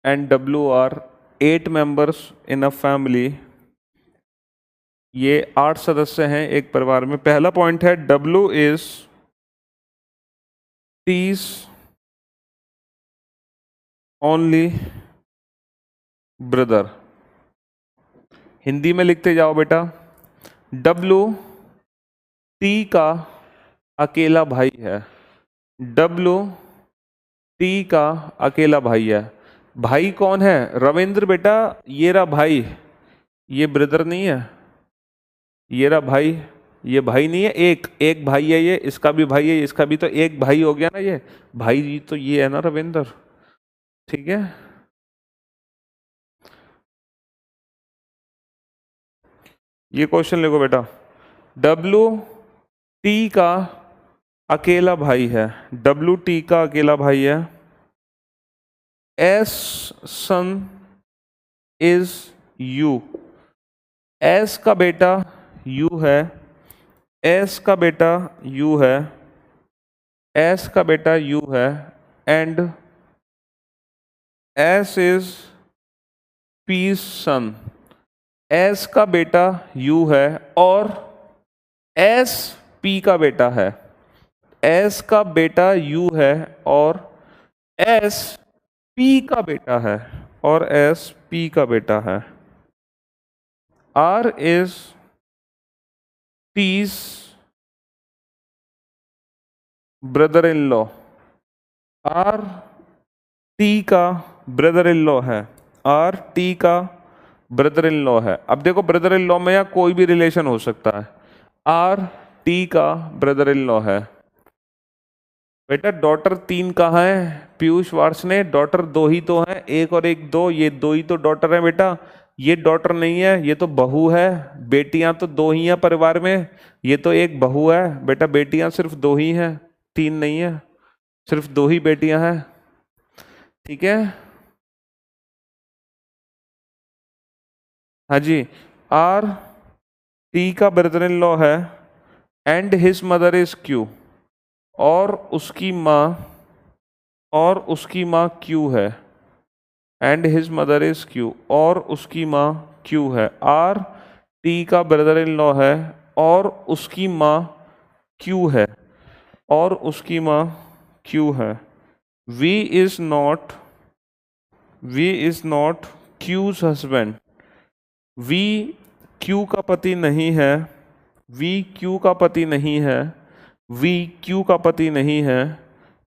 and W are 8 members in a family. ये 8 सदस्य हैं एक परिवार में। पहला पॉइंट है W is T's only brother. Hindi में लिखते जाओ बेटा। डब्ल्यू टी का अकेला भाई है। डब्ल्यू टी का अकेला भाई है। भाई कौन है? रविंद्र बेटा, ये रहा भाई, ये ब्रदर नहीं है, ये रहा भाई, ये भाई नहीं है, एक एक भाई है, ये इसका भी भाई है, इसका भी, तो एक भाई हो गया ना ये भाई जी, तो ये है ना रविंद्र। ठीक है, ये क्वेश्चन लिखो बेटा। डब्ल्यू टी का अकेला भाई है, डब्ल्यू टी का अकेला भाई है। S son is U. S का बेटा यू है, एस का बेटा यू है, एस का बेटा यू है, and S is P son. S का बेटा यू है और एस पी का बेटा है। एस का बेटा यू है और एस पी का बेटा है, और एस पी का बेटा है। R is T's brother in law. R T का ब्रदर इन लॉ है, आर टी का ब्रदर इन लॉ है। अब देखो ब्रदर इन लॉ में या कोई भी रिलेशन हो सकता है। आर टी का ब्रदर इन लॉ है। बेटा डॉटर 3 कहाँ है पीयूष वार्ष ने? डॉटर 2 ही तो है, एक और एक 2, ये 2 ही तो डॉटर है बेटा। ये डॉटर नहीं है, ये तो बहू है। बेटियां तो 2 ही हैं परिवार में, ये तो एक बहू है बेटा। बेटियां सिर्फ 2 ही हैं, 3 नहीं है, सिर्फ 2 ही बेटियां हैं। ठीक है, हाँ जी। आर टी का ब्रदर इन लॉ है and his mother is Q, और उसकी माँ, और उसकी माँ क्यू है। And his mother is Q, और उसकी माँ क्यू है। आर टी का ब्रदर इन लॉ है और उसकी माँ क्यू है, और उसकी माँ क्यू है। V is not, V is not Q's husband. V Q का पति नहीं है, वी क्यू का पति नहीं है, वी क्यू का पति नहीं है।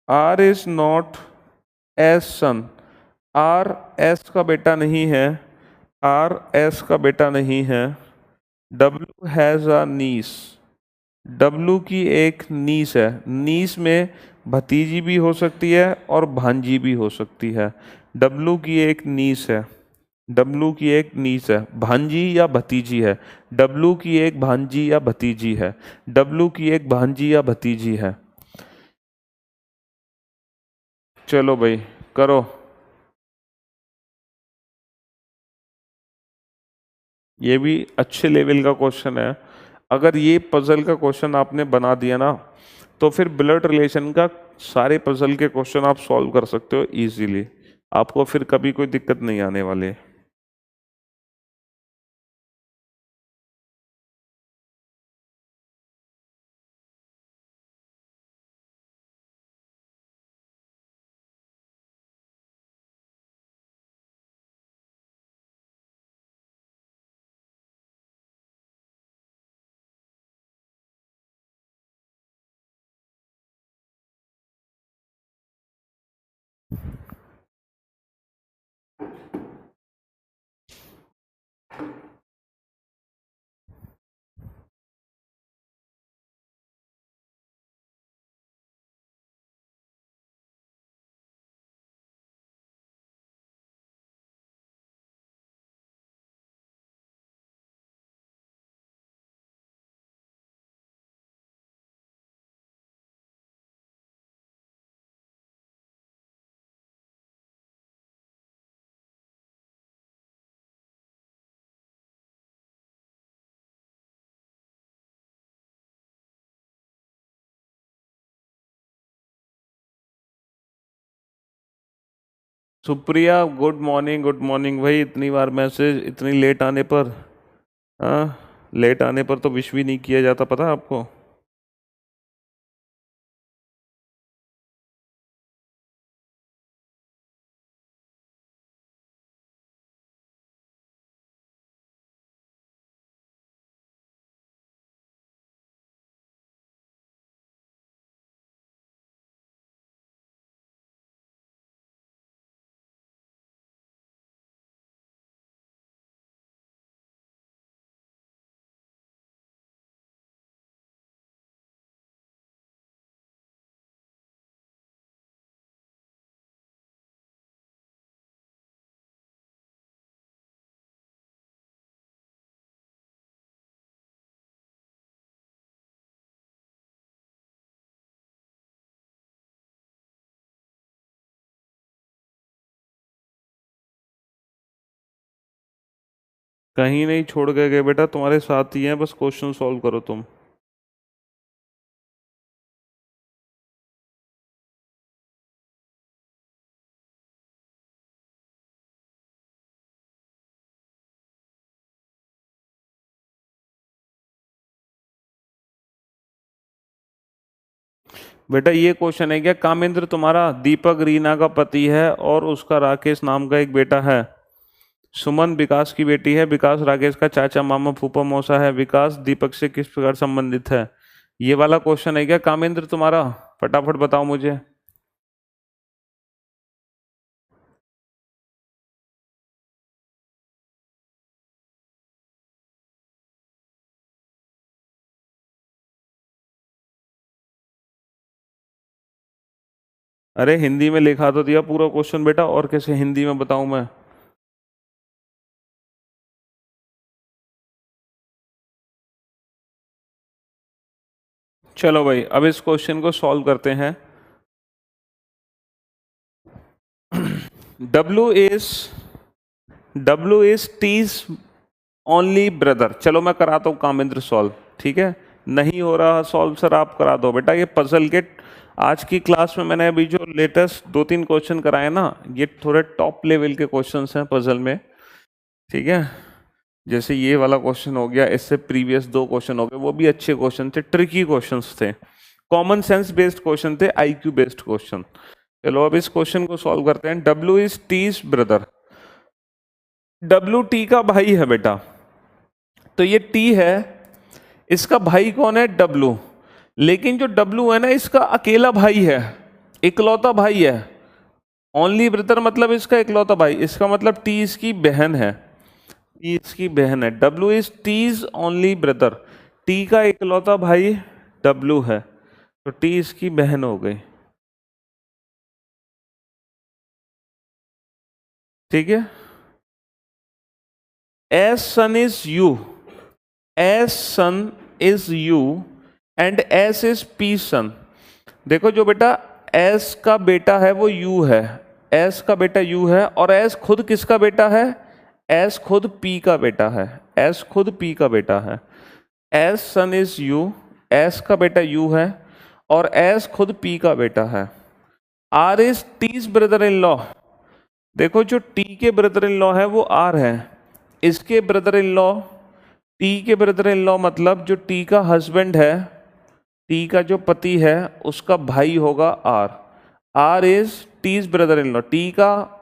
R is not S son. R S का बेटा नहीं है, आर एस का बेटा नहीं है। W has a niece. W की एक नीस है। नीस में भतीजी भी हो सकती है और भांजी भी हो सकती है। डब्ल्यू की एक नीस है, डब्ल्यू की एक नीस है, भांजी या भतीजी है। डब्ल्यू की एक भांजी या भतीजी है, डब्ल्यू की एक भांजी या भतीजी है। चलो भाई करो। ये भी अच्छे लेवल का क्वेश्चन है। अगर ये पजल का क्वेश्चन आपने बना दिया ना, तो फिर ब्लड रिलेशन का सारे पजल के क्वेश्चन आप सॉल्व कर सकते हो इजीली। आपको फिर कभी कोई दिक्कत नहीं आने वाली। सुप्रिया गुड मॉर्निंग भाई। इतनी बार मैसेज, इतनी लेट आने पर, हाँ, लेट आने पर तो विश भी नहीं किया जाता, पता है आपको। कहीं नहीं छोड़ के गए बेटा, तुम्हारे साथ ही हैं, बस क्वेश्चन सॉल्व करो तुम। बेटा ये क्वेश्चन है क्या, कामेंद्र तुम्हारा दीपक रीना का पति है और उसका राकेश नाम का एक बेटा है। सुमन विकास की बेटी है। विकास राकेश का चाचा मामा फूफा मौसा है। विकास दीपक से किस प्रकार संबंधित है। ये वाला क्वेश्चन है क्या कामेंद्र तुम्हारा, फटाफट बताओ मुझे। अरे हिंदी में लिखा तो दिया पूरा क्वेश्चन बेटा, और कैसे हिंदी में बताऊं मैं। चलो भाई अब इस क्वेश्चन को सॉल्व करते हैं। W is T's only brother. चलो मैं कराता हूँ कामेंद्र सॉल्व, ठीक है। नहीं हो रहा सॉल्व सर, आप करा दो बेटा। ये पजल के आज की क्लास में मैंने अभी जो लेटेस्ट 2-3 क्वेश्चन कराए ना, ये थोड़े टॉप लेवल के क्वेश्चंस हैं पजल में, ठीक है। जैसे ये वाला क्वेश्चन हो गया, इससे प्रीवियस 2 क्वेश्चन हो गए, वो भी अच्छे क्वेश्चन थे, ट्रिकी क्वेश्चंस थे, कॉमन सेंस बेस्ड क्वेश्चन थे, आईक्यू बेस्ड क्वेश्चन। चलो अब इस क्वेश्चन को सॉल्व करते हैं। W is T's brother. W T का भाई है बेटा, तो ये टी है, इसका भाई कौन है, डब्ल्यू। लेकिन जो डब्ल्यू है ना, इसका अकेला भाई है, इकलौता भाई है। ओनली ब्रदर मतलब इसका इकलौता भाई, इसका मतलब टी इसकी बहन है, टी इसकी बहन है। W is T's only brother, T का इकलौता भाई डब्ल्यू है, तो टी इसकी बहन हो गई, ठीक है। S son is U, S son is U and S is P son. देखो जो बेटा एस का बेटा है वो यू है, एस का बेटा यू है, और एस खुद किसका बेटा है, एस खुद पी का बेटा है, एस खुद पी का बेटा है। S son is U, S का बेटा यू है और एस खुद पी का बेटा है। R is T's brother in law. देखो जो टी के ब्रदर इन लॉ है वो आर है, इसके ब्रदर इन लॉ, टी के ब्रदर इन लॉ मतलब जो टी का हस्बैंड है, टी का जो पति है उसका भाई होगा R. R is T's brother in law, T का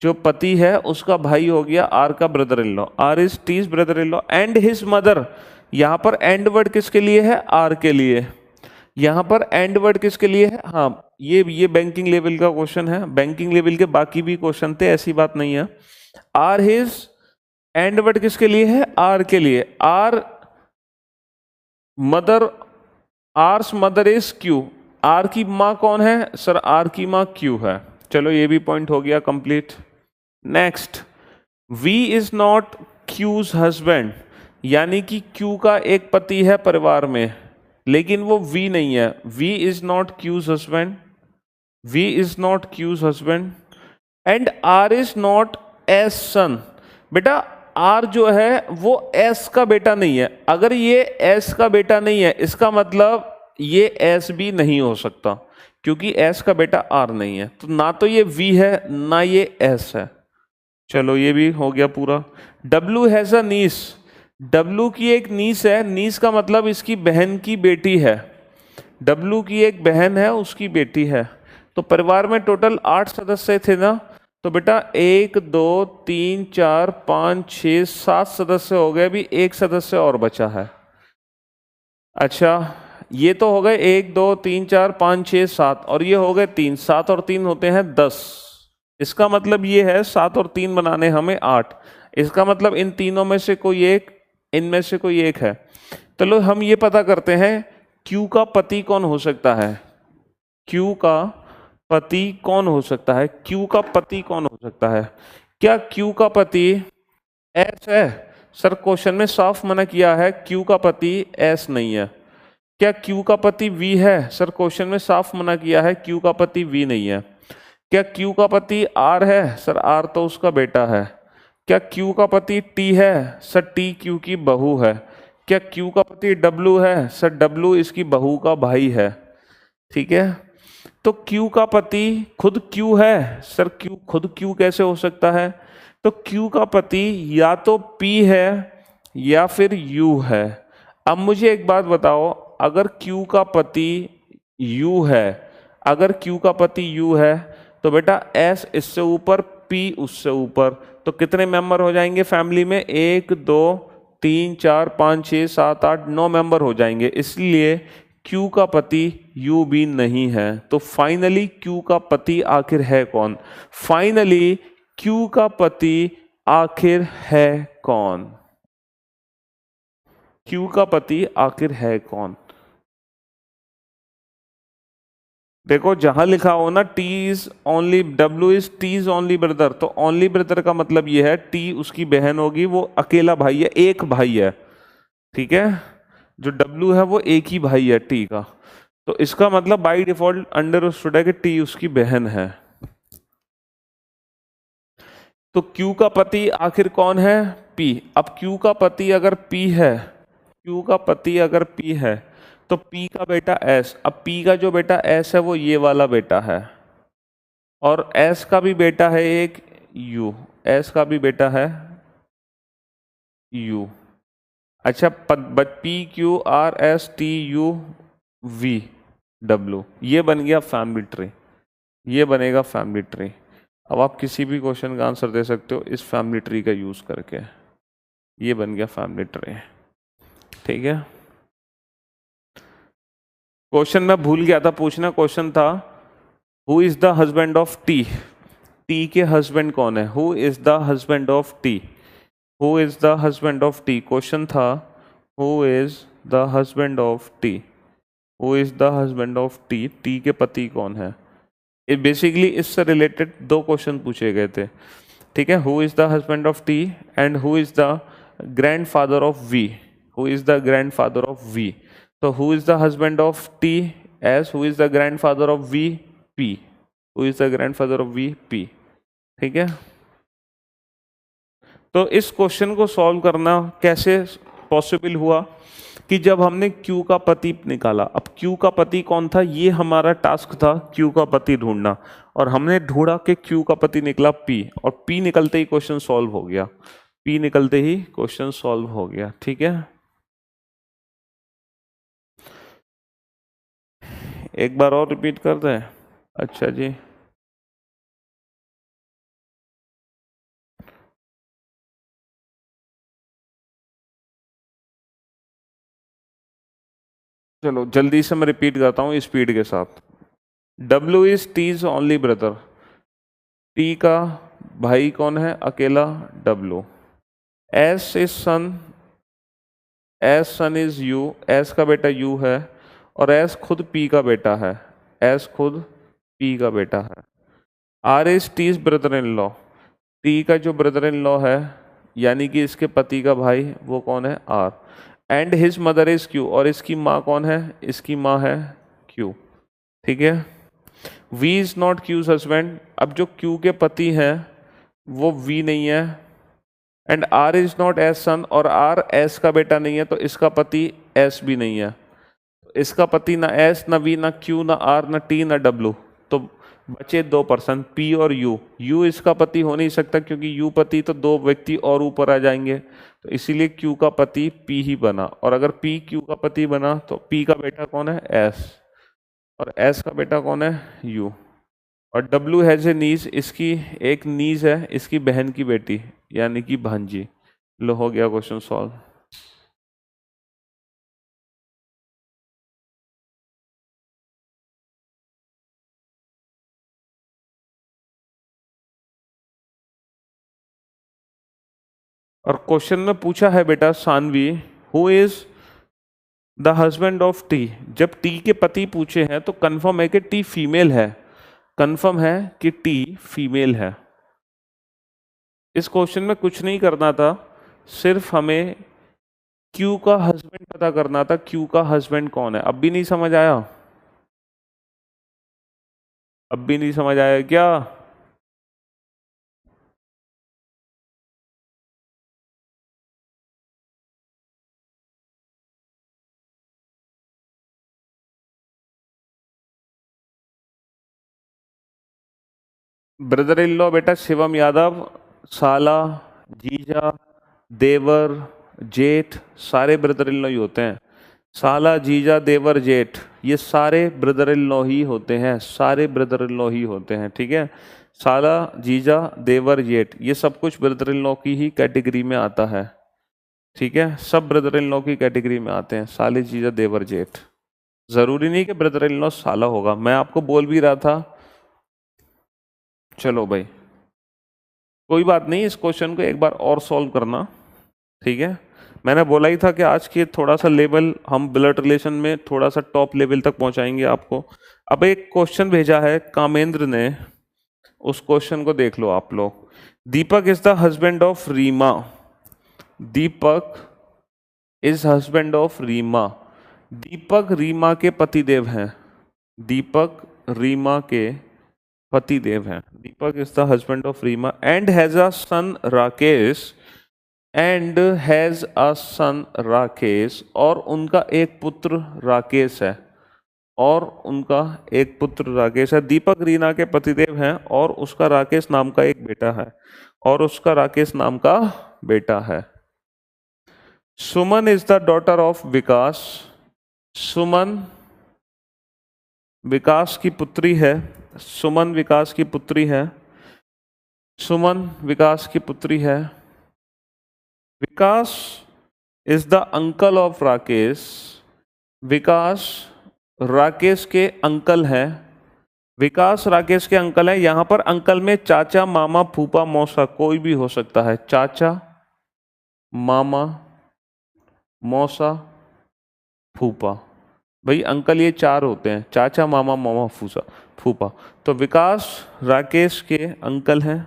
जो पति है उसका भाई हो गया आर का brother in law. R is T's brother in law and his mother. यहां पर एंड वर्ड किसके लिए है, आर के लिए। यहां पर एंड वर्ड किसके लिए है, हाँ, ये बैंकिंग लेवल का क्वेश्चन है, बैंकिंग लेवल के बाकी भी क्वेश्चन थे, ऐसी बात नहीं है। आर हिज एंड वर्ड किसके लिए है? आर के लिए। R mother, R's mother is Q. R की माँ कौन है सर? आर की माँ क्यू है। चलो ये भी पॉइंट हो गया complete. Next, V is not Q's husband, यानी कि क्यू का एक पति है परिवार में, लेकिन वो वी नहीं है। V is not Q's husband, V is not Q's husband and R is not S son. बेटा आर जो है वो एस का बेटा नहीं है। अगर ये एस का बेटा नहीं है, इसका मतलब ये एस भी नहीं हो सकता, क्योंकि एस का बेटा आर नहीं है। तो ना तो ये वी है ना ये एस है। चलो ये भी हो गया पूरा। W has a niece, W की एक नीस है। नीस का मतलब इसकी बहन की बेटी है। डब्लू की एक बहन है, उसकी बेटी है। तो परिवार में टोटल 8 सदस्य थे ना, तो बेटा 1 2 3 4 5 6 7 सदस्य हो गए, अभी एक सदस्य और बचा है। अच्छा ये तो हो गए 1 2 3 4 5 6 7 और ये हो गए 3, 7 और 3 होते हैं 10। इसका मतलब ये है 7 और 3 बनाने हमें 8। इसका मतलब इन तीनों में से कोई एक, इनमें से कोई एक है। चलो हम ये पता करते हैं क्यू का पति कौन हो सकता है। क्यू का पति कौन हो सकता है? क्यू का पति कौन हो सकता है? क्या क्यू का पति एस है? सर क्वेश्चन में साफ मना किया है क्यू का पति एस नहीं है। क्या क्यू का पति वी है? सर क्वेश्चन में साफ मना किया है क्यू का पति वी नहीं है। क्या क्यू का पति आर है? सर आर तो उसका बेटा है। क्या क्यू का पति टी है? सर टी क्यू की बहू है। क्या क्यू का पति डब्लू है? सर डब्लू इसकी बहू का भाई है। ठीक है, तो क्यू का पति खुद क्यू है? सर क्यू खुद क्यू कैसे हो सकता है? तो क्यू का पति या तो पी है या फिर यू है। अब मुझे एक बात बताओ, अगर क्यू का पति यू है, अगर क्यू का पति यू है तो बेटा एस इससे ऊपर, पी उससे ऊपर, तो कितने मेंबर हो जाएंगे फैमिली में? 1 2 3 4 5 6 7 8 9 मेंबर हो जाएंगे। इसलिए क्यू का पति यू भी नहीं है। तो फाइनली क्यू का पति आखिर है कौन? फाइनली क्यू का पति आखिर है कौन? क्यू का पति आखिर है कौन? देखो जहां लिखा हो ना T is only, W is T is only brother, तो ओनली ब्रदर का मतलब ये है टी उसकी बहन होगी, वो अकेला भाई है, एक भाई है। ठीक है, जो डब्ल्यू है वो एक ही भाई है टी का। तो इसका मतलब बाय डिफॉल्ट अंडरस्टूड है कि टी उसकी बहन है। तो क्यू का पति आखिर कौन है? पी। अब क्यू का पति अगर पी है, क्यू का पति अगर पी है तो पी का बेटा एस। अब पी का जो बेटा एस है वो ये वाला बेटा है, और एस का भी बेटा है एक यू, एस का भी बेटा है यू। अच्छा P Q R S T U V W, ये बन गया फैमिली ट्री, ये बनेगा फैमिली ट्री। अब आप किसी भी क्वेश्चन का आंसर दे सकते हो इस फैमिली ट्री का यूज करके। ये बन गया फैमिली ट्री। ठीक है, क्वेश्चन मैं भूल गया था पूछना, क्वेश्चन था who is the husband of T. T के हस्बैंड कौन है? Who is the husband of T, who is the husband of T. Question था who is the husband of T, who is the husband of T, T के पति कौन है। ये basically इससे रिलेटेड दो क्वेश्चन पूछे गए थे। ठीक है, who is the husband of T and who is the grandfather of V, who is the grandfather of V. तो who is the husband of T S, who is the grandfather of V P, who is the grandfather of V P. ठीक है, तो इस question को solve करना कैसे possible हुआ कि जब हमने Q का पति निकाला। अब Q का पति कौन था, ये हमारा टास्क था Q का पति ढूंढना, और हमने ढूंढा कि Q का पति निकला P, और P निकलते ही क्वेश्चन सॉल्व हो गया, P निकलते ही क्वेश्चन सॉल्व हो गया। ठीक है, एक बार और रिपीट कर दें? अच्छा जी, चलो जल्दी से मैं रिपीट करता हूँ स्पीड के साथ। W is T's only brother, T का भाई कौन है? अकेला W। S is son, S son is U, S का बेटा U है, और S खुद P का बेटा है, S खुद P का बेटा है। R is T's brother in law, T का जो ब्रदर इन लॉ है यानी कि इसके पति का भाई, वो कौन है? R। And his mother is Q, और इसकी माँ कौन है? इसकी माँ है Q। ठीक है। V is not Q's husband, अब जो Q के पति हैं वो V नहीं है। And R is not S सन, और R S का बेटा नहीं है, तो इसका पति S भी नहीं है। इसका पति ना S ना V ना Q ना R ना T ना W, तो बचे 2 पर्सन, P और U। U इसका पति हो नहीं सकता क्योंकि U पति तो 2 व्यक्ति और ऊपर आ जाएंगे, तो इसीलिए Q का पति P ही बना। और अगर P Q का पति बना तो P का बेटा कौन है? S, और S का बेटा कौन है? U। और W हैज ए नीज, इसकी एक नीज है, इसकी बहन की बेटी यानी कि भांजी। लो हो गया क्वेश्चन सॉल्व। और क्वेश्चन में पूछा है बेटा Saanvi, who is the husband of T. जब टी के पति पूछे हैं तो कंफर्म है कि टी फीमेल है, कंफर्म है कि टी फीमेल है। इस क्वेश्चन में कुछ नहीं करना था, सिर्फ हमें क्यू का हस्बैंड पता करना था। क्यू का हस्बैंड कौन है? अब भी नहीं समझ आया? अब भी नहीं समझ आया क्या? ब्रदर इन लॉ बेटा शिवम यादव, साला, जीजा, देवर, जेठ, सारे ब्रदर इन लॉ ही होते हैं। साला, जीजा, देवर, जेठ, ये सारे ब्रदर इन लॉ ही होते हैं, सारे ब्रदर इन लॉ ही होते हैं। ठीक है, साला, जीजा, देवर, जेठ, ये सब कुछ ब्रदर इन लॉ की ही कैटेगरी में आता है। ठीक है, सब ब्रदर इन लॉ की कैटेगरी में आते हैं, साले, जीजा, देवर, जेठ। जरूरी नहीं कि ब्रदर इन लॉ साला होगा, मैं आपको बोल भी रहा था। चलो भाई, कोई बात नहीं, इस क्वेश्चन को एक बार और सॉल्व करना। ठीक है, मैंने बोला ही था कि आज के थोड़ा सा लेवल हम ब्लड रिलेशन में थोड़ा सा टॉप लेवल तक पहुंचाएंगे आपको। अब एक क्वेश्चन भेजा है कामेंद्र ने, उस क्वेश्चन को देख लो आप लोग। Deepak is the husband of Reema, Deepak is husband of Reema. Deepak Reema के पतिदेव हैं, दीपक रीमा के पतिदेव हैं। Deepak is the husband of Reema and has a son Rakesh, and has a son Rakesh, और उनका एक पुत्र राकेश है, और उनका एक पुत्र राकेश है। दीपक रीना के पतिदेव हैं और उसका राकेश नाम का एक बेटा है, और उसका राकेश नाम का बेटा है। सुमन इज द डॉटर ऑफ विकास, सुमन विकास की पुत्री है, सुमन विकास की पुत्री है, सुमन विकास की पुत्री है। Vikas is the uncle of Rakesh, Vikas Rakesh के अंकल हैं, विकास राकेश के अंकल हैं। यहां पर अंकल में चाचा, मामा, फूफा, मौसा कोई भी हो सकता है। चाचा, मामा, मौसा, फूफा, भाई अंकल ये 4 होते हैं, चाचा, मामा, मामा, फूफा, फूफा। तो विकास राकेश के अंकल हैं।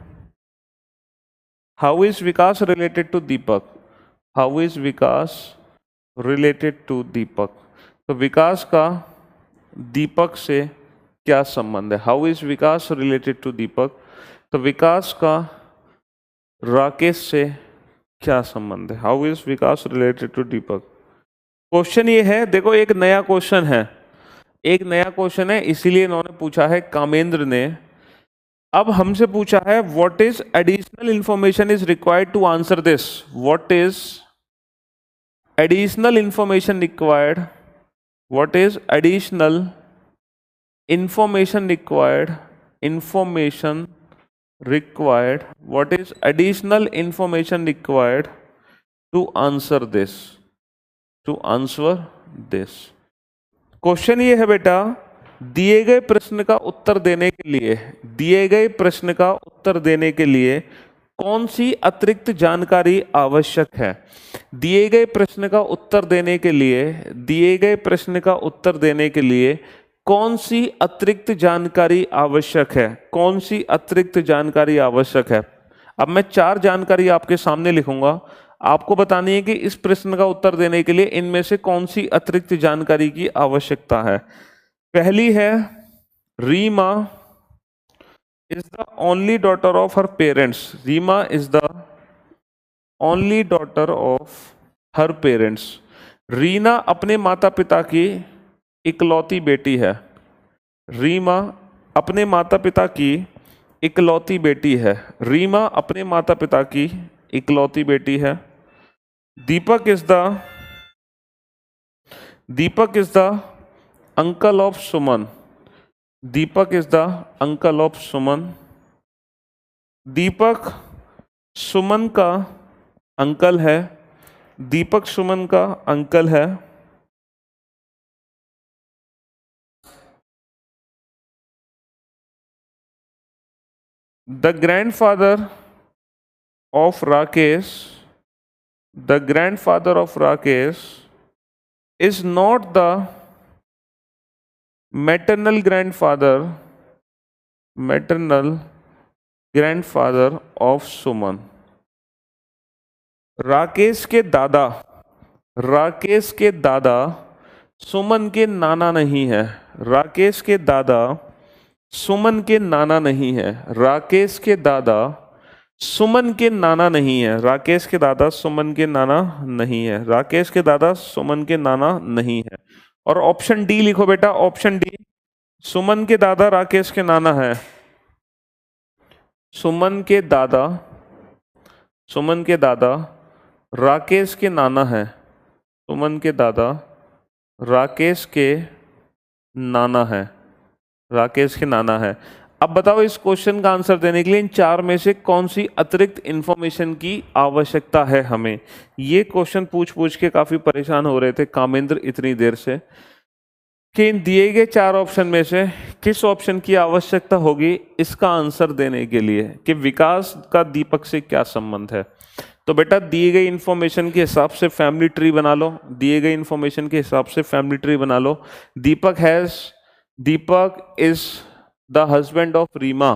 How is Vikas related to Deepak, how is Vikas related to Deepak, तो विकास का दीपक से क्या संबंध है? How is Vikas related to Deepak, तो विकास का राकेश से क्या संबंध है? How is Vikas related to Deepak. Question ये है, देखो एक नया क्वेश्चन है, एक नया क्वेश्चन है, इसीलिए इन्होंने पूछा है कामेंद्र ने। अब हमसे पूछा है what is additional information is required to answer this, what is additional information required, what is additional information required, information required, what is additional information required to answer this, to answer this। Question ये है बेटा, दिए गए प्रश्न का उत्तर देने के लिए, दिए गए प्रश्न का उत्तर देने के लिए कौन सी अतिरिक्त जानकारी आवश्यक है? दिए गए प्रश्न का उत्तर देने के लिए, दिए गए प्रश्न का उत्तर देने के लिए कौन सी अतिरिक्त जानकारी आवश्यक है? कौन सी अतिरिक्त जानकारी आवश्यक है? अब मैं 4 जानकारी आपके सामने लिखूंगा, आपको बतानी है कि इस प्रश्न का उत्तर देने के लिए इनमें से कौन सी अतिरिक्त जानकारी की आवश्यकता है। पहली है, Reema is the only daughter of her parents. Reema is the only daughter of her parents. Reena अपने माता पिता की इकलौती बेटी है। रीमा अपने माता पिता की इकलौती बेटी है। रीमा अपने माता पिता की इकलौती बेटी है। Deepak is the uncle of Suman. Deepak is the uncle of Suman. Deepak Suman का अंकल है। दीपक सुमन का अंकल है। The grandfather of Rakesh, the grandfather of Rakesh is not the maternal grandfather of Suman. Rakesh के दादा सुमन के नाना नहीं है। राकेश के दादा सुमन के नाना नहीं है। राकेश के दादा सुमन के नाना नहीं है। राकेश के दादा सुमन के नाना नहीं है। राकेश के दादा सुमन के नाना नहीं है। और ऑप्शन डी लिखो बेटा, ऑप्शन डी, सुमन के दादा राकेश के नाना है। सुमन के दादा राकेश के नाना है। सुमन के दादा राकेश के नाना है। राकेश के नाना है। अब बताओ इस क्वेश्चन का आंसर देने के लिए इन 4 में से कौन सी अतिरिक्त इंफॉर्मेशन की आवश्यकता है हमें? ये क्वेश्चन पूछ के काफी परेशान हो रहे थे कामेंद्र इतनी देर से कि इन दिए गए 4 ऑप्शन में से किस ऑप्शन की आवश्यकता होगी इसका आंसर देने के लिए, कि विकास का दीपक से क्या संबंध है। तो बेटा दिए गई इंफॉर्मेशन के हिसाब से फैमिली ट्री बना लो। दिए गए इंफॉर्मेशन के हिसाब से फैमिली ट्री बना लो। Deepak is the husband of Reema.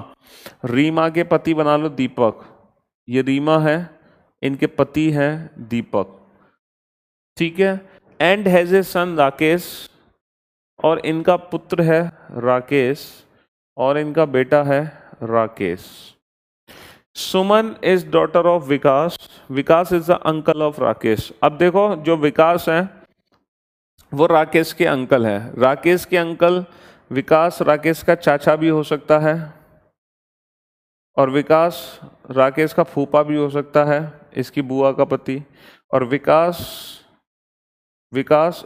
Reema के पति बना लो दीपक। ये रीमा है, इनके पति हैं दीपक, ठीक है। And has a son Rakesh, और इनका पुत्र है राकेश, और इनका बेटा है Rakesh. Suman is daughter of Vikas. Vikas is the uncle of Rakesh. अब देखो जो विकास है वो राकेश के अंकल है। राकेश के अंकल विकास राकेश का चाचा भी हो सकता है, और विकास राकेश का फूफा भी हो सकता है, इसकी बुआ का पति। और विकास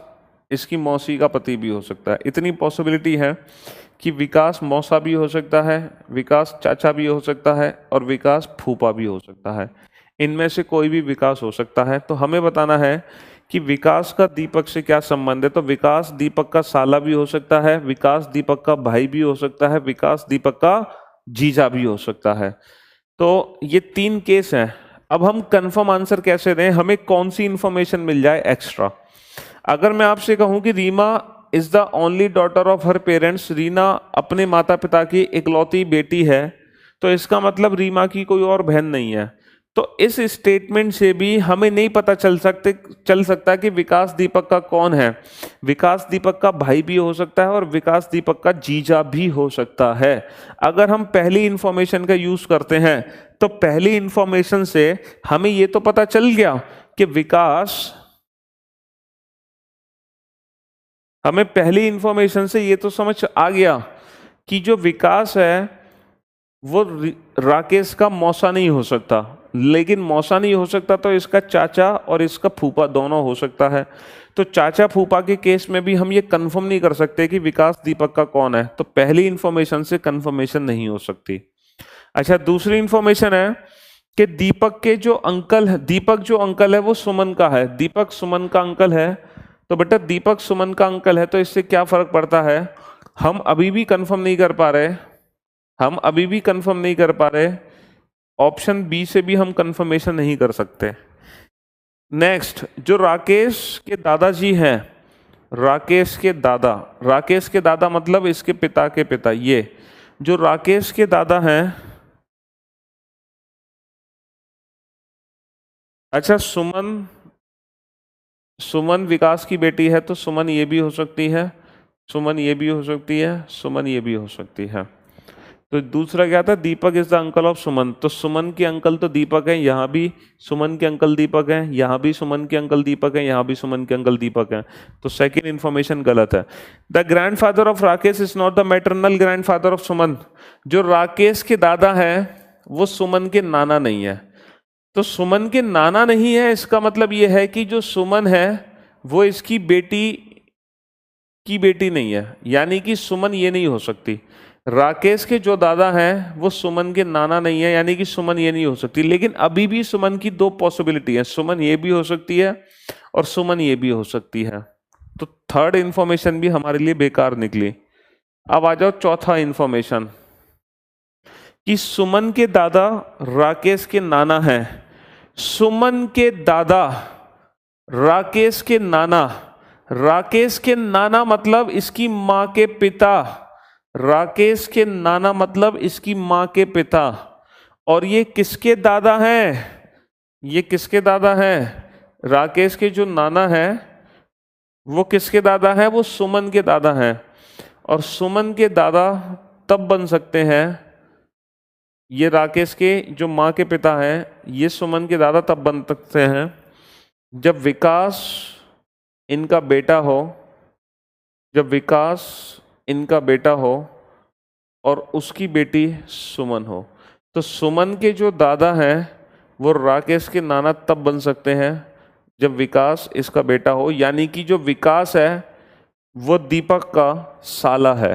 इसकी मौसी का पति भी हो सकता है। इतनी पॉसिबिलिटी है कि विकास मौसा भी हो सकता है, विकास चाचा भी हो सकता है, और विकास फूफा भी हो सकता है। इनमें से कोई भी विकास हो सकता है। तो हमें बताना है कि विकास का दीपक से क्या संबंध है। तो विकास दीपक का साला भी हो सकता है, विकास दीपक का भाई भी हो सकता है, विकास दीपक का जीजा भी हो सकता है। तो ये 3 केस हैं। अब हम कंफर्म आंसर कैसे दें, हमें कौन सी इंफॉर्मेशन मिल जाए एक्स्ट्रा। अगर मैं आपसे कहूं कि Reema is the only daughter of her parents, Reena अपने माता पिता की इकलौती बेटी है, तो इसका मतलब रीमा की कोई और बहन नहीं है। तो इस स्टेटमेंट से भी हमें नहीं पता चल सकता कि विकास दीपक का कौन है। विकास दीपक का भाई भी हो सकता है और विकास दीपक का जीजा भी हो सकता है। अगर हम पहली इंफॉर्मेशन का यूज करते हैं तो पहली इंफॉर्मेशन से हमें यह तो पता चल गया कि हमें पहली इंफॉर्मेशन से ये तो समझ आ गया कि जो विकास है वो राकेश का मौसा नहीं हो सकता। लेकिन मौसा नहीं हो सकता तो इसका चाचा और इसका फूफा दोनों हो सकता है। तो चाचा फूफा के केस में भी हम ये कंफर्म नहीं कर सकते कि विकास दीपक का कौन है। तो पहली इंफॉर्मेशन से कंफर्मेशन नहीं हो सकती। अच्छा, दूसरी इंफॉर्मेशन है कि दीपक जो अंकल है वो सुमन का है। दीपक सुमन का अंकल है। तो बेटा दीपक सुमन का अंकल है तो इससे क्या फर्क पड़ता है हम अभी भी कंफर्म नहीं कर पा रहे, हम अभी भी कंफर्म नहीं कर पा रहे, ऑप्शन बी से भी हम कंफर्मेशन नहीं कर सकते। नेक्स्ट, जो राकेश के दादाजी हैं, राकेश के दादा, राकेश के दादा मतलब इसके पिता के पिता, ये जो राकेश के दादा हैं, अच्छा सुमन, सुमन विकास की बेटी है तो सुमन ये भी हो सकती है, सुमन ये भी हो सकती है, सुमन ये भी हो सकती है। तो दूसरा क्या था, दीपक इज द अंकल ऑफ सुमन, तो सुमन के अंकल तो दीपक है, यहाँ भी सुमन के अंकल दीपक है, यहाँ भी सुमन के अंकल दीपक है, यहाँ भी सुमन के अंकल दीपक है, तो सेकंड इंफॉर्मेशन गलत है। The grandfather of Rakesh is not the maternal grandfather of Suman, जो राकेश के दादा है वो सुमन के नाना नहीं है। तो सुमन के नाना नहीं है, इसका मतलब यह है कि जो सुमन है वो इसकी बेटी की बेटी नहीं है, यानी कि सुमन ये नहीं हो सकती। राकेश के जो दादा हैं वो सुमन के नाना नहीं है, यानी कि सुमन ये नहीं हो सकती। लेकिन अभी भी सुमन की दो पॉसिबिलिटी है, सुमन ये भी हो सकती है और सुमन ये भी हो सकती है। तो थर्ड इंफॉर्मेशन भी हमारे लिए बेकार निकली। अब आ जाओ चौथा इंफॉर्मेशन, कि सुमन के दादा राकेश के नाना हैं। सुमन के दादा राकेश के नाना, राकेश के नाना मतलब इसकी मां के पिता, राकेश के नाना मतलब इसकी मां के पिता। और ये किसके दादा हैं, ये किसके दादा हैं, राकेश के जो नाना हैं वो किसके दादा हैं, वो सुमन के दादा हैं। और सुमन के दादा तब बन सकते हैं, ये राकेश के जो मां के पिता हैं, ये सुमन के दादा तब बन सकते हैं जब विकास इनका बेटा हो, जब विकास इनका बेटा हो और उसकी बेटी सुमन हो। तो सुमन के जो दादा हैं वो राकेश के नाना तब बन सकते हैं जब विकास इसका बेटा हो, यानी कि जो विकास है वो दीपक का साला है।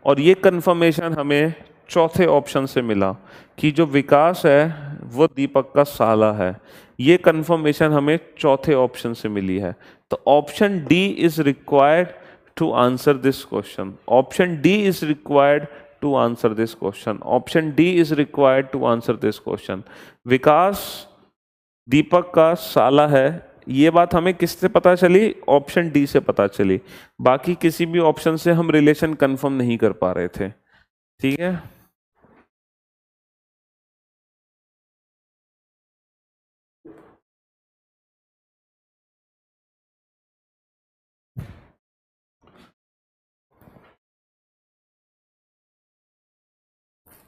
और ये कंफर्मेशन हमें चौथे ऑप्शन से मिला कि जो विकास है वो दीपक का साला है। ये कंफर्मेशन हमें चौथे ऑप्शन से मिली है। तो option D is required to answer this question, option D is required to answer this question, option D is required to answer this question. Vikas Deepak का साला है, ये बात हमें किससे पता चली, ऑप्शन डी से पता चली। बाकी किसी भी ऑप्शन से हम रिलेशन कंफर्म नहीं कर पा रहे थे। ठीक है,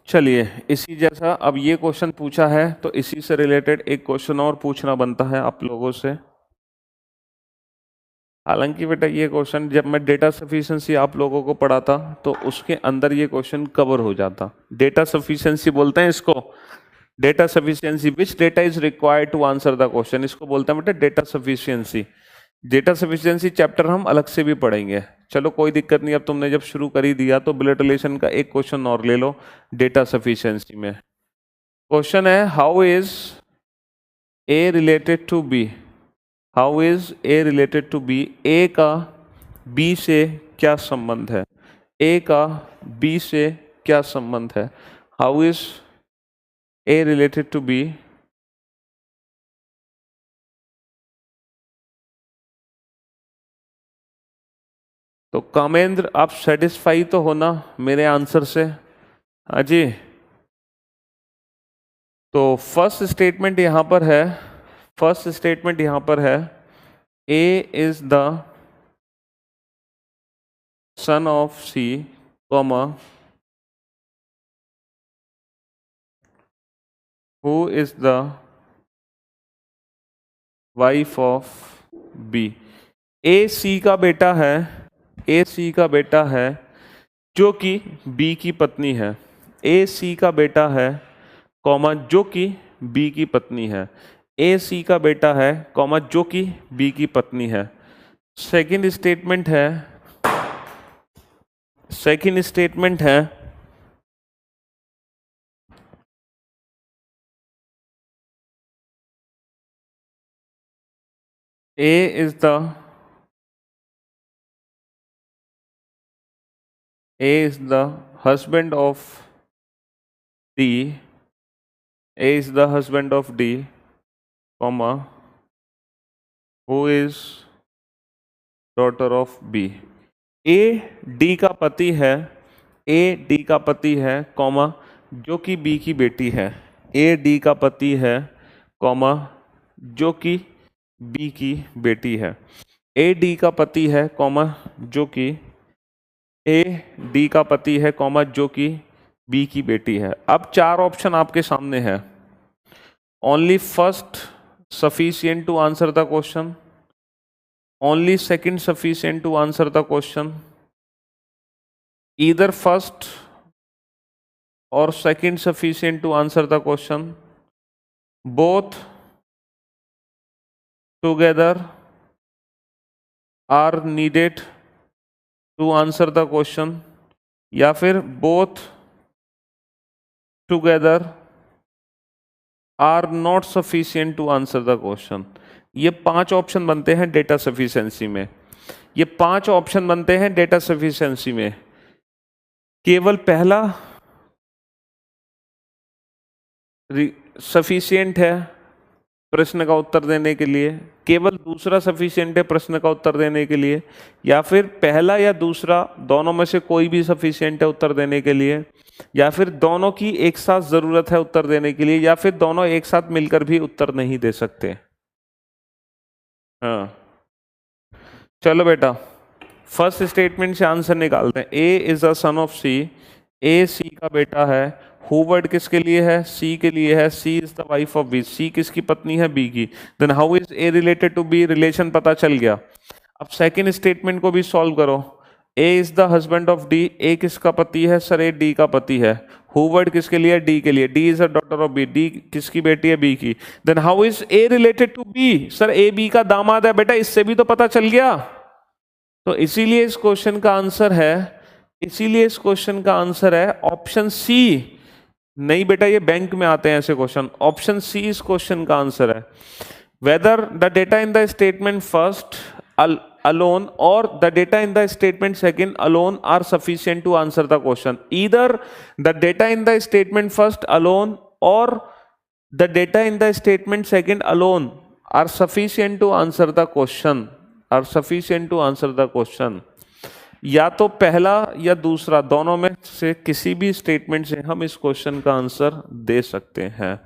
चलिए इसी जैसा अब ये क्वेश्चन पूछा है तो इसी से रिलेटेड एक क्वेश्चन और पूछना बनता है आप लोगों से। हालांकि बेटा ये क्वेश्चन जब मैं डेटा सफिशिएंसी आप लोगों को पढ़ाता तो उसके अंदर ये क्वेश्चन कवर हो जाता। डेटा सफिशिएंसी बोलते हैं इसको, data sufficiency, which data is required to answer the question, इसको बोलते हैं बेटा data sufficiency. Data sufficiency chapter हम अलग से भी पढ़ेंगे, चलो कोई दिक्कत नहीं। अब तुमने जब शुरू कर ही दिया तो ब्लड रिलेशन का एक क्वेश्चन और ले लो डेटा सफिशिएंसी में। क्वेश्चन है, how is A related to B, how is A related to B, A का बी से क्या संबंध है, ए का बी से क्या संबंध है, how is A related to B. तो कामेंद्र आप सेटिस्फाई तो होना मेरे आंसर से, हाँ जी। तो फर्स्ट स्टेटमेंट यहां पर है, फर्स्ट स्टेटमेंट यहां पर है, A is the son of C, comma who is the wife of B. A C का बेटा है, ए सी का बेटा है जो कि बी की पत्नी है, ए सी का बेटा है कॉमा जो कि बी की पत्नी है, ए सी का बेटा है कॉमा जो कि बी की पत्नी है। सेकंड स्टेटमेंट है, सेकंड स्टेटमेंट है, A is the A is the husband of D. A is the husband of D, comma, who is daughter of B. A D का पति है, A D का पति है, कॉमा, जो कि B की बेटी है. A D का पति है, कॉमा, जो कि B की बेटी है. A D का पति है, कॉमा, जो कि A D का पति है, कॉमा, जो कि B की बेटी है. अब चार ऑप्शन आपके सामने है. Only first sufficient to answer the question, only second sufficient to answer the question, either first or second sufficient to answer the question, both together are needed to answer the question, या फिर both together are not sufficient to answer the question. ये पांच option बनते हैं data sufficiency में. ये पांच option बनते हैं डेटा सफिशिएंसी में. केवल पहला सफिशिएंट है प्रश्न का उत्तर देने के लिए, केवल दूसरा सफिशिएंट है प्रश्न का उत्तर देने के लिए, या फिर पहला या दूसरा दोनों में से कोई भी सफिशिएंट है उत्तर देने के लिए, या फिर दोनों की एक साथ जरूरत है उत्तर देने के लिए, या फिर दोनों एक साथ मिलकर भी उत्तर नहीं दे सकते. हाँ, चलो बेटा, फर्स्ट स्टेटमेंट से आंसर निकालते हैं. ए is the son of C. A C का बेटा है. हु वर्ड किसके लिए है? सी के लिए है. C is the wife of B. C किसकी पत्नी है? बी की. Then how is A related to B? Relation पता चल गया. अब सेकंड स्टेटमेंट को भी सॉल्व करो. A is the husband of D. A किसका पति है? सर ए डी का पति है. हु वर्ड किसके लिए? डी के लिए. D is a daughter of B. D किसकी बेटी है? बी की. Then how is A related to B? Sir A B का दामाद है. बेटा इससे भी तो पता चल गया. तो इसीलिए इस क्वेश्चन का आंसर है, इसीलिए इस क्वेश्चन का आंसर है ऑप्शन सी. नहीं बेटा, ये बैंक में आते हैं ऐसे क्वेश्चन. ऑप्शन सी इस क्वेश्चन का आंसर है. Whether the data in the statement first alone or the data in the statement second alone are sufficient to answer the question. Either the data in the statement first alone or the data in the statement second alone are sufficient to answer the question, are sufficient to answer the question. या तो पहला या दूसरा, दोनों में से किसी भी स्टेटमेंट से हम इस क्वेश्चन का आंसर दे सकते हैं.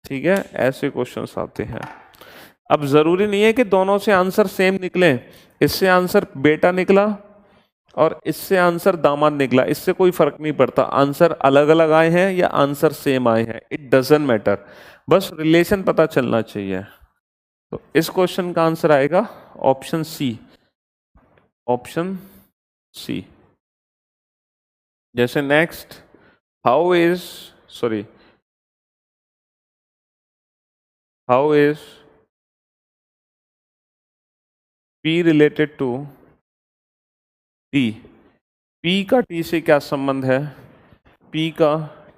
ठीक है, ऐसे क्वेश्चंस आते हैं. अब जरूरी नहीं है कि दोनों से आंसर सेम निकले. इससे आंसर बेटा निकला और इससे आंसर दामाद निकला, इससे कोई फर्क नहीं पड़ता. आंसर अलग अलग आए हैं या आंसर सेम आए हैं, इट डजंट मैटर. बस रिलेशन पता चलना चाहिए. तो इस क्वेश्चन का आंसर आएगा ऑप्शन सी. Option C. जैसे next, how is P related to T. P का T से क्या संबंध है? P का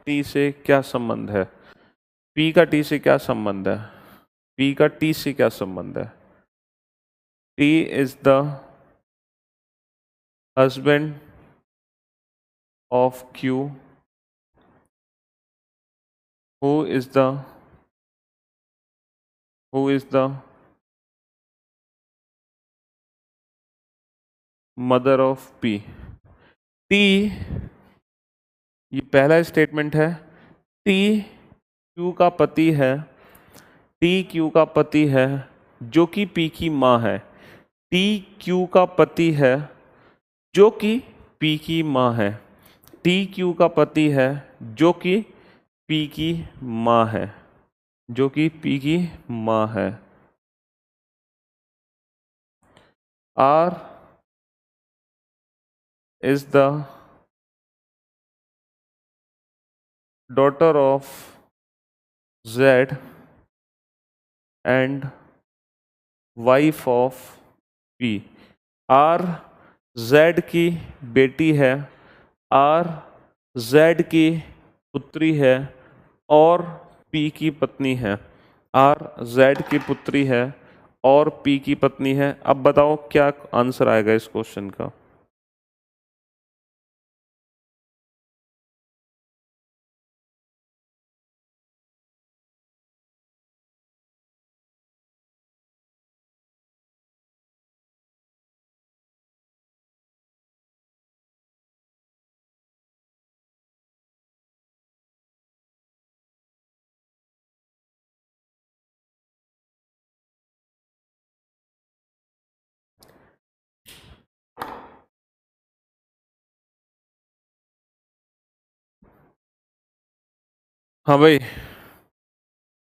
T से क्या संबंध है? P का T से क्या संबंध है? P का T से क्या संबंध है? T is the husband of Q. Who is the mother of P. T, ये पहला स्टेटमेंट है. T Q का पति है. T Q का पति है जो कि P की माँ है. T Q का पति है जो कि P की माँ है. T Q का पति है जो कि P की माँ है, जो कि P की माँ है. R is the daughter of Z and wife of P. R Z की बेटी है, R Z की पुत्री है और P की पत्नी है. R Z की पुत्री है और P की पत्नी है. अब बताओ क्या आंसर आएगा इस क्वेश्चन का? हाँ भाई,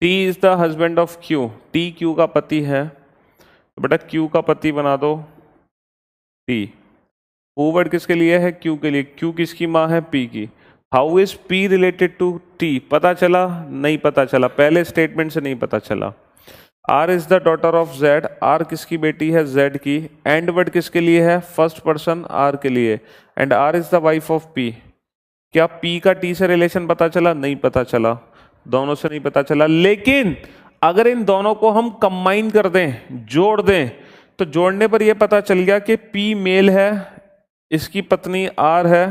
T is the husband of Q, T Q का पति है, तो बेटा क्यू का पति बना दो टी। ओ वर्ड किसके लिए है? क्यू के लिए। क्यू किसकी माँ है? पी की। How is P related to T? पता चला? नहीं पता चला, पहले स्टेटमेंट से नहीं पता चला। R is the daughter of Z, R किसकी बेटी है? जेड की। एंड वर्ड किसके लिए है? फर्स्ट पर्सन आर के लिए। And R is the wife of P. क्या पी का टी से रिलेशन पता चला? नहीं पता चला, दोनों से नहीं पता चला। लेकिन अगर इन दोनों को हम कंबाइन कर दें, जोड़ दें, तो जोड़ने पर यह पता चल गया कि पी मेल है, इसकी पत्नी आर है,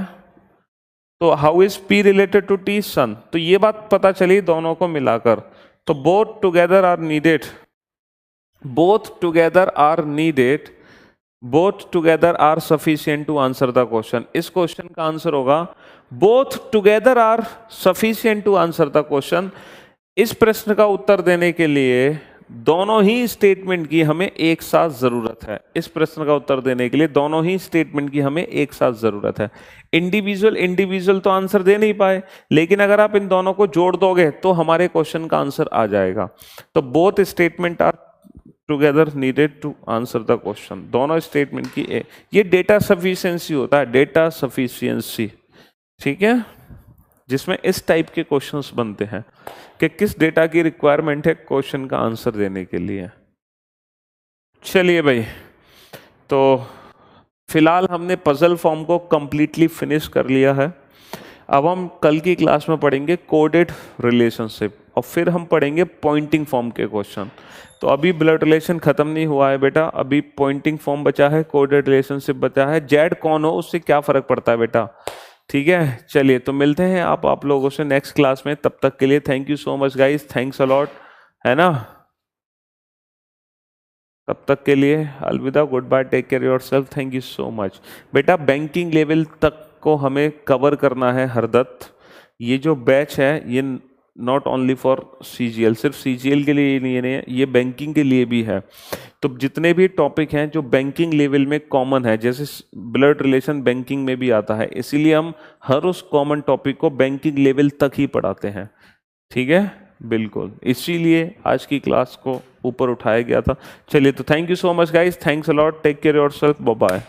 तो how is P related to T? Son. तो ये बात पता चली दोनों को मिलाकर। तो both together are needed, both together are needed, both together are sufficient to answer the question. इस क्वेश्चन का आंसर होगा both together are sufficient to answer the question. इस प्रश्न का उत्तर देने के लिए दोनों ही स्टेटमेंट की हमें एक साथ जरूरत है। इस प्रश्न का उत्तर देने के लिए दोनों ही स्टेटमेंट की हमें एक साथ जरूरत है। इंडिविजुअल इंडिविजुअल तो आंसर दे नहीं पाए, लेकिन अगर आप इन दोनों को जोड़ दोगे तो हमारे क्वेश्चन का आंसर आ जाएगा। तो both statement are together needed to answer the question. दोनों स्टेटमेंट की ये डेटा सफिशिएंसी होता है, डेटा सफिशिएंसी, ठीक है, जिसमें इस टाइप के क्वेश्चंस बनते हैं कि किस डेटा की रिक्वायरमेंट है क्वेश्चन का आंसर देने के लिए। चलिए भाई, तो फिलहाल हमने पजल फॉर्म को कंप्लीटली फिनिश कर लिया है। अब हम कल की क्लास में पढ़ेंगे कोडेड रिलेशनशिप, और फिर हम पढ़ेंगे पॉइंटिंग फॉर्म के क्वेश्चन। तो अभी ब्लड रिलेशन खत्म नहीं हुआ है बेटा, अभी पॉइंटिंग फॉर्म बचा है, कोडेड रिलेशनशिप बचा है। जेड कौन हो उससे क्या फर्क पड़ता है बेटा, ठीक है। चलिए, तो मिलते हैं आप लोगों से नेक्स्ट क्लास में। तब तक के लिए thank you so much guys, thanks a lot, है ना। तब तक के लिए अलविदा, good bye, take care yourself, thank you so much. बेटा बैंकिंग लेवल तक को हमें कवर करना है हरदत्त। ये जो बैच है ये नॉट ओनली फॉर सीजीएल, सिर्फ सीजीएल के लिए नहीं है, ये बैंकिंग के लिए भी है। तो जितने भी टॉपिक हैं जो बैंकिंग लेवल में कॉमन है, जैसे ब्लड रिलेशन बैंकिंग में भी आता है, इसीलिए हम हर उस कॉमन टॉपिक को बैंकिंग लेवल तक ही पढ़ाते हैं, ठीक है, बिल्कुल, इसीलिए आज की क्लास को ऊपर उठाया गया था। चलिए, तो thank you so much guys, thanks a lot, take care yourself, bye bye.